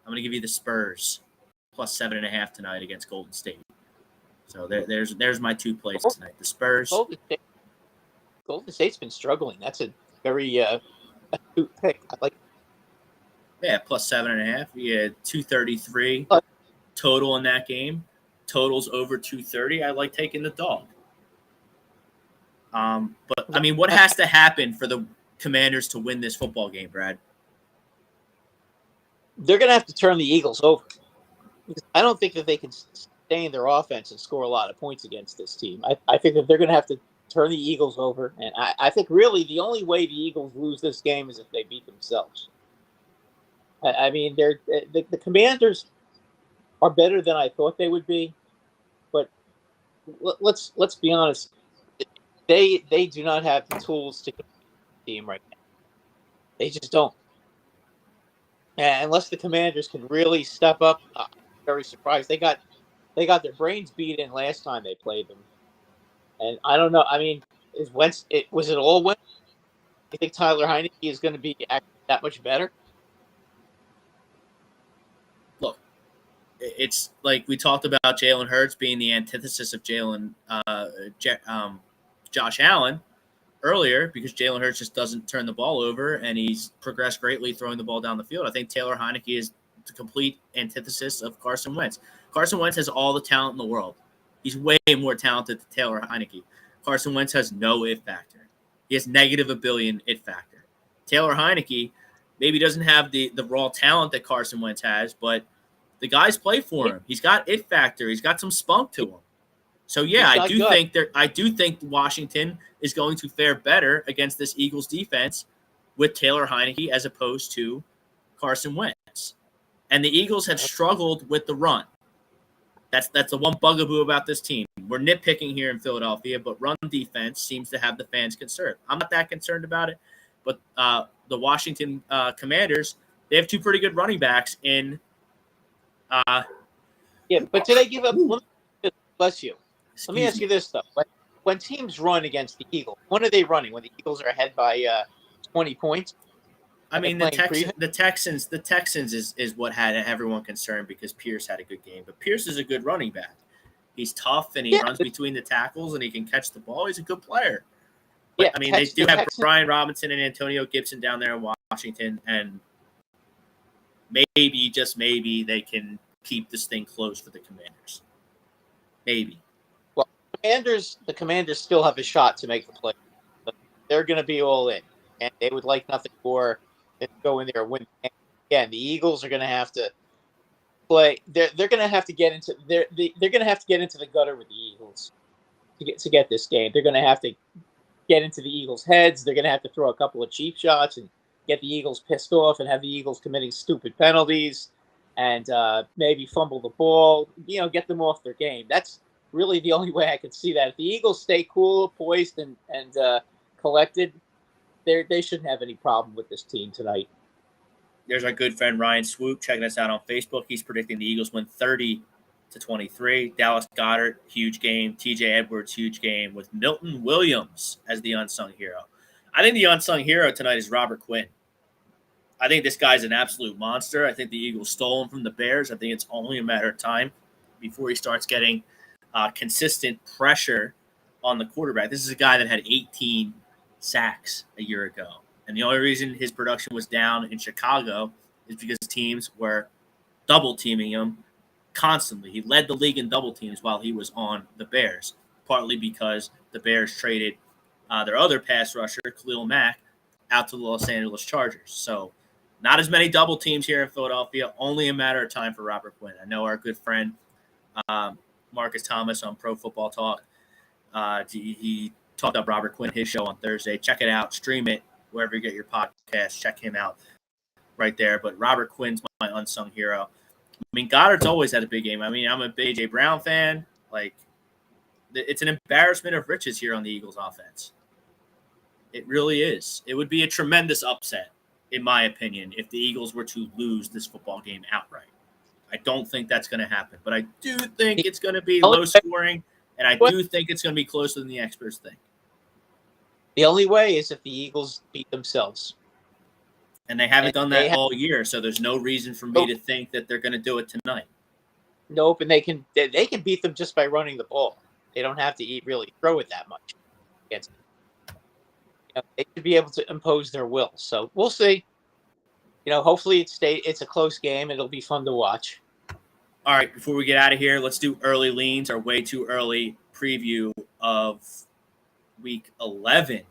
I'm going to give you the Spurs plus 7.5 tonight against Golden State. So there's my 2 plays tonight. The Spurs.
Golden State's been struggling. That's a very astute pick. I like.
Yeah, plus 7.5. You had 233 total in that game. Totals over 230. I like taking the dog. But I mean, what has to happen for the Commanders to win this football game, Brad?
They're going to have to turn the Eagles over. I don't think that they can stay in their offense and score a lot of points against this team. I think that they're going to have to turn the Eagles over. And I think really the only way the Eagles lose this game is if they beat themselves. I mean, the Commanders are better than I thought they would be. But let's be honest. They do not have the tools to get the team right now. They just don't. And unless the Commanders can really step up, I'm very surprised. They got their brains beat in last time they played them. And I don't know. I mean, was it all Wentz? You think Tyler Heineke is going to be that much better?
Look, it's like we talked about Jalen Hurts being the antithesis of Josh Allen earlier, because Jalen Hurts just doesn't turn the ball over, and he's progressed greatly throwing the ball down the field. I think Taylor Heineke is the complete antithesis of Carson Wentz. Carson Wentz has all the talent in the world. He's way more talented than Taylor Heineke. Carson Wentz has no it factor. He has negative $1 billion it factor. Taylor Heineke maybe doesn't have the raw talent that Carson Wentz has, but the guys play for him. He's got it factor. He's got some spunk to him. So yeah, I do think Washington is going to fare better against this Eagles defense with Taylor Heineke as opposed to Carson Wentz. And the Eagles have struggled with the run. That's the one bugaboo about this team. We're nitpicking here in Philadelphia, but run defense seems to have the fans concerned. I'm not that concerned about it, but the Washington Commanders, they have 2 pretty good running backs in.
But do they give up? Bless you. Let me ask you this though: when teams run against the Eagles, when are they running? When the Eagles are ahead by 20 points?
I mean, the Texans is what had everyone concerned because Pierce had a good game. But Pierce is a good running back. He's tough and he runs between the tackles and he can catch the ball. He's a good player. But, I mean, they do have Brian Robinson and Antonio Gibson down there in Washington, and maybe, just maybe, they can keep this thing close for the Commanders. Maybe.
Well, the Commanders still have a shot to make the play. But they're going to be all in, and they would like nothing more than to go in there and win. Again, the Eagles are going to have to play. They're going to have to get into they're going to have to get into the gutter with the Eagles to get this game. They're going to have to get into the Eagles' heads. They're going to have to throw a couple of cheap shots and get the Eagles pissed off and have the Eagles committing stupid penalties and maybe fumble the ball. Get them off their game. That's really the only way I can see that. If the Eagles stay cool, poised, and collected, they shouldn't have any problem with this team tonight.
There's our good friend Ryan Swoop checking us out on Facebook. He's predicting the Eagles win 30-23. Dallas Goedert, huge game. TJ Edwards, huge game, with Milton Williams as the unsung hero. I think the unsung hero tonight is Robert Quinn. I think this guy's an absolute monster. I think the Eagles stole him from the Bears. I think it's only a matter of time before he starts getting consistent pressure on the quarterback. This is a guy that had 18 sacks a year ago. And the only reason his production was down in Chicago is because teams were double teaming him constantly. He led the league in double teams while he was on the Bears, partly because the Bears traded their other pass rusher, Khalil Mack, out to the Los Angeles Chargers. So not as many double teams here in Philadelphia, only a matter of time for Robert Quinn. I know our good friend Marcus Thomas on Pro Football Talk, he talked about Robert Quinn, his show on Thursday. Check it out, stream it, wherever you get your podcast. Check him out right there. But Robert Quinn's my unsung hero. I mean, Goddard's always had a big game. I mean, I'm a big A.J. Brown fan. Like, it's an embarrassment of riches here on the Eagles offense. It really is. It would be a tremendous upset, in my opinion, if the Eagles were to lose this football game outright. I don't think that's going to happen, but I do think it's going to be low scoring, and I do think it's going to be closer than the experts think.
The only way is if the Eagles beat themselves.
And they haven't done that all year, so there's no reason for me to think that they're going to do it tonight.
Nope, and they can beat them just by running the ball. They don't have to really throw it that much. They should be able to impose their will. So we'll see. Hopefully it's a close game. It'll be fun to watch.
All right, before we get out of here, let's do early leans, our way too early preview of Week 11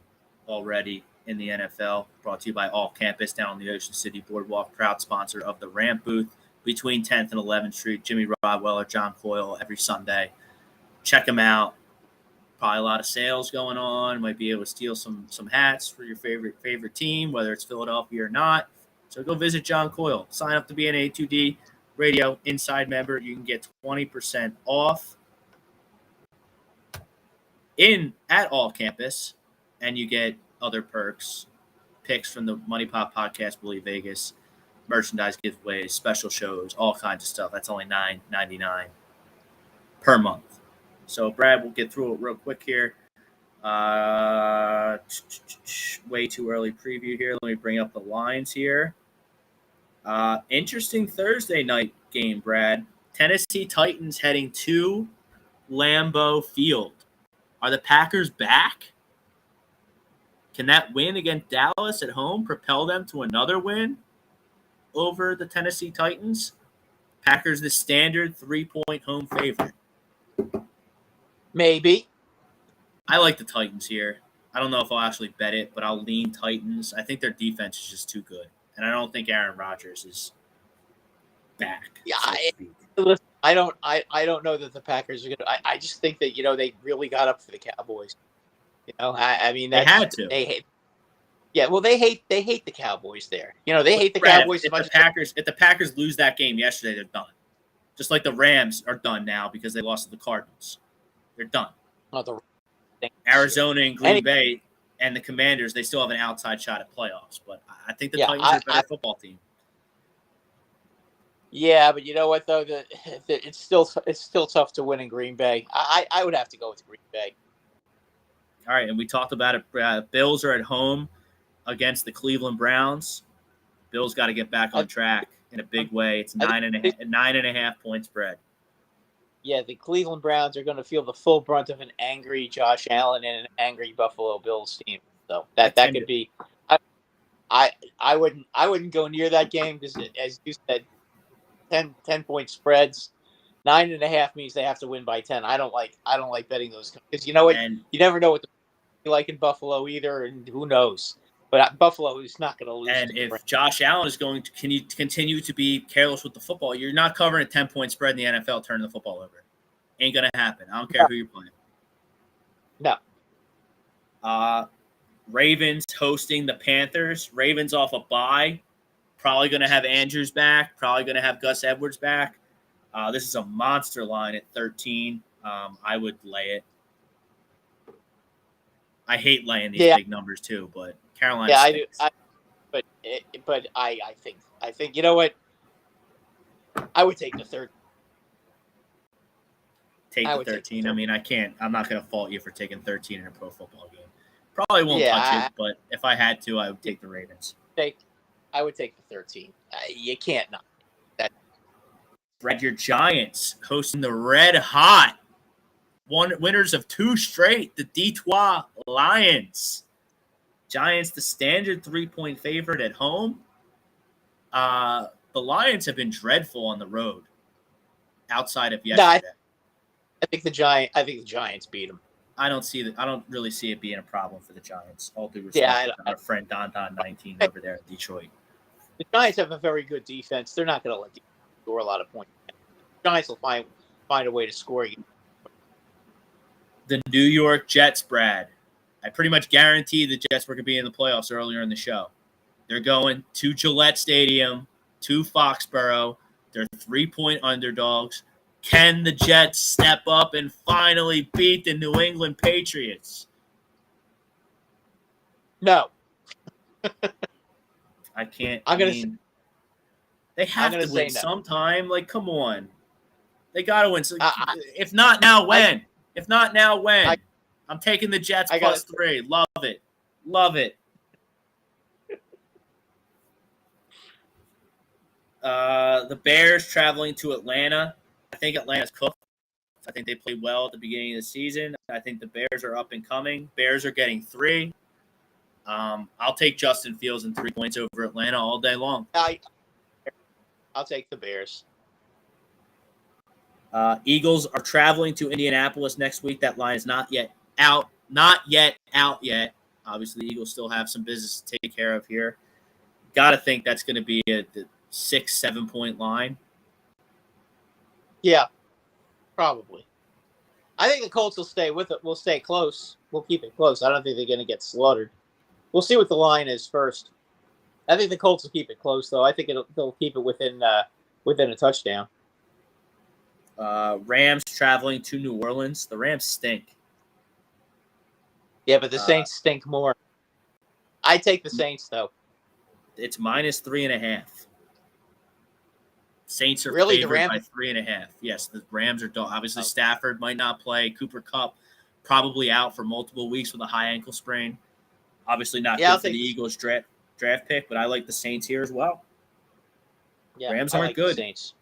already in the NFL, brought to you by All Campus down on the Ocean City Boardwalk, proud sponsor of the Ramp Booth between 10th and 11th Street. Jimmy Rodweller, John Coyle every Sunday. Check them out. Probably a lot of sales going on. Might be able to steal some hats for your favorite team, whether it's Philadelphia or not. So go visit John Coyle. Sign up to be an A2D Radio Inside member. You can get 20% off at All Campus, and you get other perks, picks from the Money Pop Podcast, Bully Vegas, merchandise giveaways, special shows, all kinds of stuff. That's only $9.99 per month. So, Brad, we'll get through it real quick here. Way too early preview here. Let me bring up the lines here. Interesting Thursday night game, Brad. Tennessee Titans heading to Lambeau Field. Are the Packers back? Can that win against Dallas at home propel them to another win over the Tennessee Titans? Packers the standard 3-point home favorite.
Maybe.
I like the Titans here. I don't know if I'll actually bet it, but I'll lean Titans. I think their defense is just too good. And I don't think Aaron Rodgers is back.
Yeah, I don't know that the Packers are going to. I just think that, they really got up for the Cowboys. I mean,
they had to.
They hate. Yeah, well, they hate the Cowboys there. They hate the Cowboys.
If the Packers lose that game yesterday, they're done. Just like the Rams are done now because they lost to the Cardinals. They're done. Arizona and Green Bay and the Commanders, they still have an outside shot at playoffs. But I think the Titans are a better football team. Yeah,
but you know what though? It's still tough to win in Green Bay. I would have to go with Green Bay.
All right, and we talked about it. Bills are at home against the Cleveland Browns. Bills got to get back on track in a big way. It's 9.5 point spread.
Yeah, the Cleveland Browns are going to feel the full brunt of an angry Josh Allen and an angry Buffalo Bills team. So that could be. I wouldn't go near that game because, as you said, 10-point spreads. 9.5 means they have to win by 10. I don't like betting those because you know what, you never know what they're like in Buffalo either, and who knows. But Buffalo is not going to lose.
And if Josh Allen is going to continue to be careless with the football, you're not covering a 10-point spread in the NFL turning the football over. Ain't going to happen. I don't care who you're playing.
No.
Ravens hosting the Panthers. Ravens off a bye. Probably going to have Andrews back. Probably going to have Gus Edwards back. This is a monster line at 13. I would lay it. I hate laying these big numbers too, but Carolina.
Yeah, stinks. I do. But I think you know what? I would take the third.
Take the 13. I mean, I can't. I'm not going to fault you for taking 13 in a pro football game. Probably won't touch it, but if I had to, I would take the Ravens.
I would take the 13. You can't not.
Brad, your Giants hosting the red hot winners of 2 straight, the Detroit Lions. Giants, the standard 3-point favorite at home. The Lions have been dreadful on the road outside of yesterday.
I think the Giants beat them.
I don't really see it being a problem for the Giants. All due respect to our friend Don 19 over there at Detroit.
The Giants have a very good defense. They're not going to let them score a lot of points. The Giants will find a way to score again.
The New York Jets, Brad. I pretty much guarantee the Jets were going to be in the playoffs earlier in the show. They're going to Gillette Stadium, to Foxborough. They're 3-point underdogs. Can the Jets step up and finally beat the New England Patriots?
No.
I can't. They have to win sometime. Like, come on. They got to win. So, if not now, when? If not now, when? I'm taking the Jets plus 3. Love it. Love it. The Bears traveling to Atlanta. I think Atlanta's cooked. I think they played well at the beginning of the season. I think the Bears are up and coming. Bears are getting 3. I'll take Justin Fields and 3 points over Atlanta all day long.
I'll take the Bears.
Eagles are traveling to Indianapolis next week. That line is not yet out. Not yet out yet. Obviously, the Eagles still have some business to take care of here. Got to think that's going to be a 6-7 point line.
Yeah, probably. I think the Colts will stay with it. We'll stay close. We'll keep it close. I don't think they're going to get slaughtered. We'll see what the line is first. I think the Colts will keep it close, though. I think they'll keep it within a touchdown.
Rams traveling to New Orleans. The Rams stink.
Yeah, but the Saints stink more. I take the Saints, though.
It's minus 3.5. Saints are
really
favored by 3.5. Yes, the Rams are obviously Stafford might not play. Cooper Kupp probably out for multiple weeks with a high ankle sprain. Obviously not good for the Eagles draft pick, but I like the Saints here as well.
Yeah,
Rams aren't good.
Saints.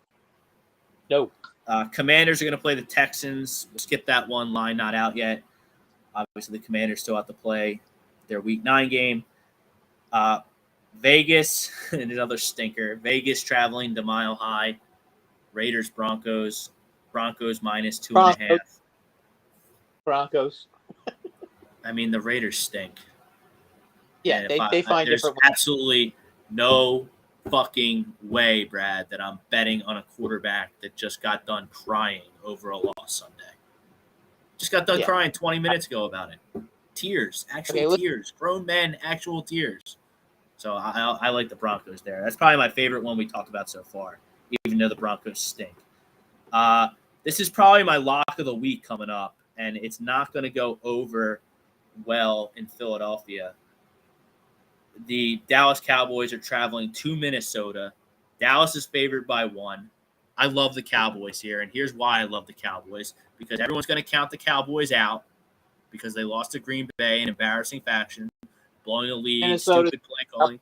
No.
Commanders are going to play the Texans. We'll skip that one. Line not out yet. Obviously, the Commanders still have to play their Week 9 game. Vegas, another stinker. Vegas traveling to Mile High. Raiders, Broncos. Broncos minus 2.5.
Broncos.
I mean, the Raiders stink.
Yeah, they find
there's
different.
Absolutely no fucking way, Brad, that I'm betting on a quarterback that just got done crying over a loss Sunday. Just got done crying 20 minutes ago about it. Tears, tears. Grown men, actual tears. So I like the Broncos there. That's probably my favorite one we talked about so far, even though the Broncos stink. This is probably my lock of the week coming up, and it's not going to go over well in Philadelphia. The Dallas Cowboys are traveling to Minnesota. Dallas is favored by 1. I love the Cowboys here, and here's why I love the Cowboys. Because everyone's going to count the Cowboys out because they lost to Green Bay in embarrassing fashion, blowing a lead, stupid play calling.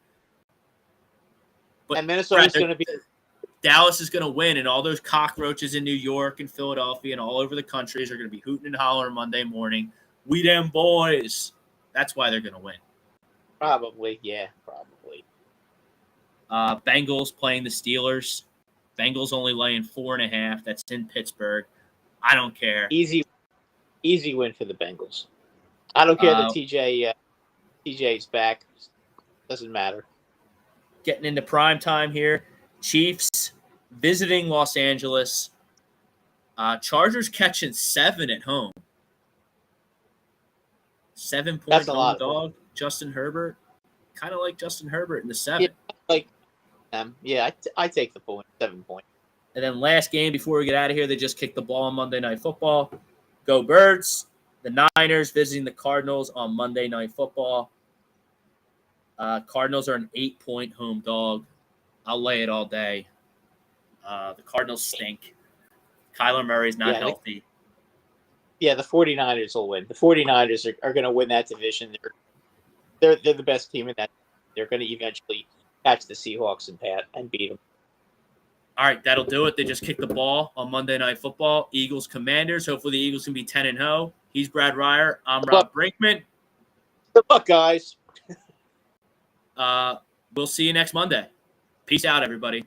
But
and Minnesota's going to be –
Dallas is going to win, and all those cockroaches in New York and Philadelphia and all over the country are going to be hooting and hollering Monday morning. We them boys. That's why they're going to win.
Probably, yeah, probably.
Bengals playing the Steelers. Bengals only laying 4.5. That's in Pittsburgh. I don't care.
Easy win for the Bengals. I don't care that TJ's back. Doesn't matter.
Getting into prime time here. Chiefs visiting Los Angeles. Chargers catching 7 at home. 7-point
That's a
home
lot.
dog. Justin Herbert. Kind of like Justin Herbert in the 7.
Yeah, like yeah, I take the point. 7 points.
And then last game before we get out of here, they just kicked the ball on Monday Night Football. Go Birds. The Niners visiting the Cardinals on Monday Night Football. Cardinals are an 8-point home dog. I'll lay it all day. The Cardinals stink. Kyler Murray's not healthy.
The 49ers will win. The 49ers are going to win that division. They're the best team in that. They're going to eventually catch the Seahawks and beat them.
All right, that'll do it. They just kicked the ball on Monday Night Football. Eagles Commanders. Hopefully the Eagles can be 10-0. He's Brad Ryer. I'm Rob Brinkman.
Good luck, guys.
We'll see you next Monday. Peace out, everybody.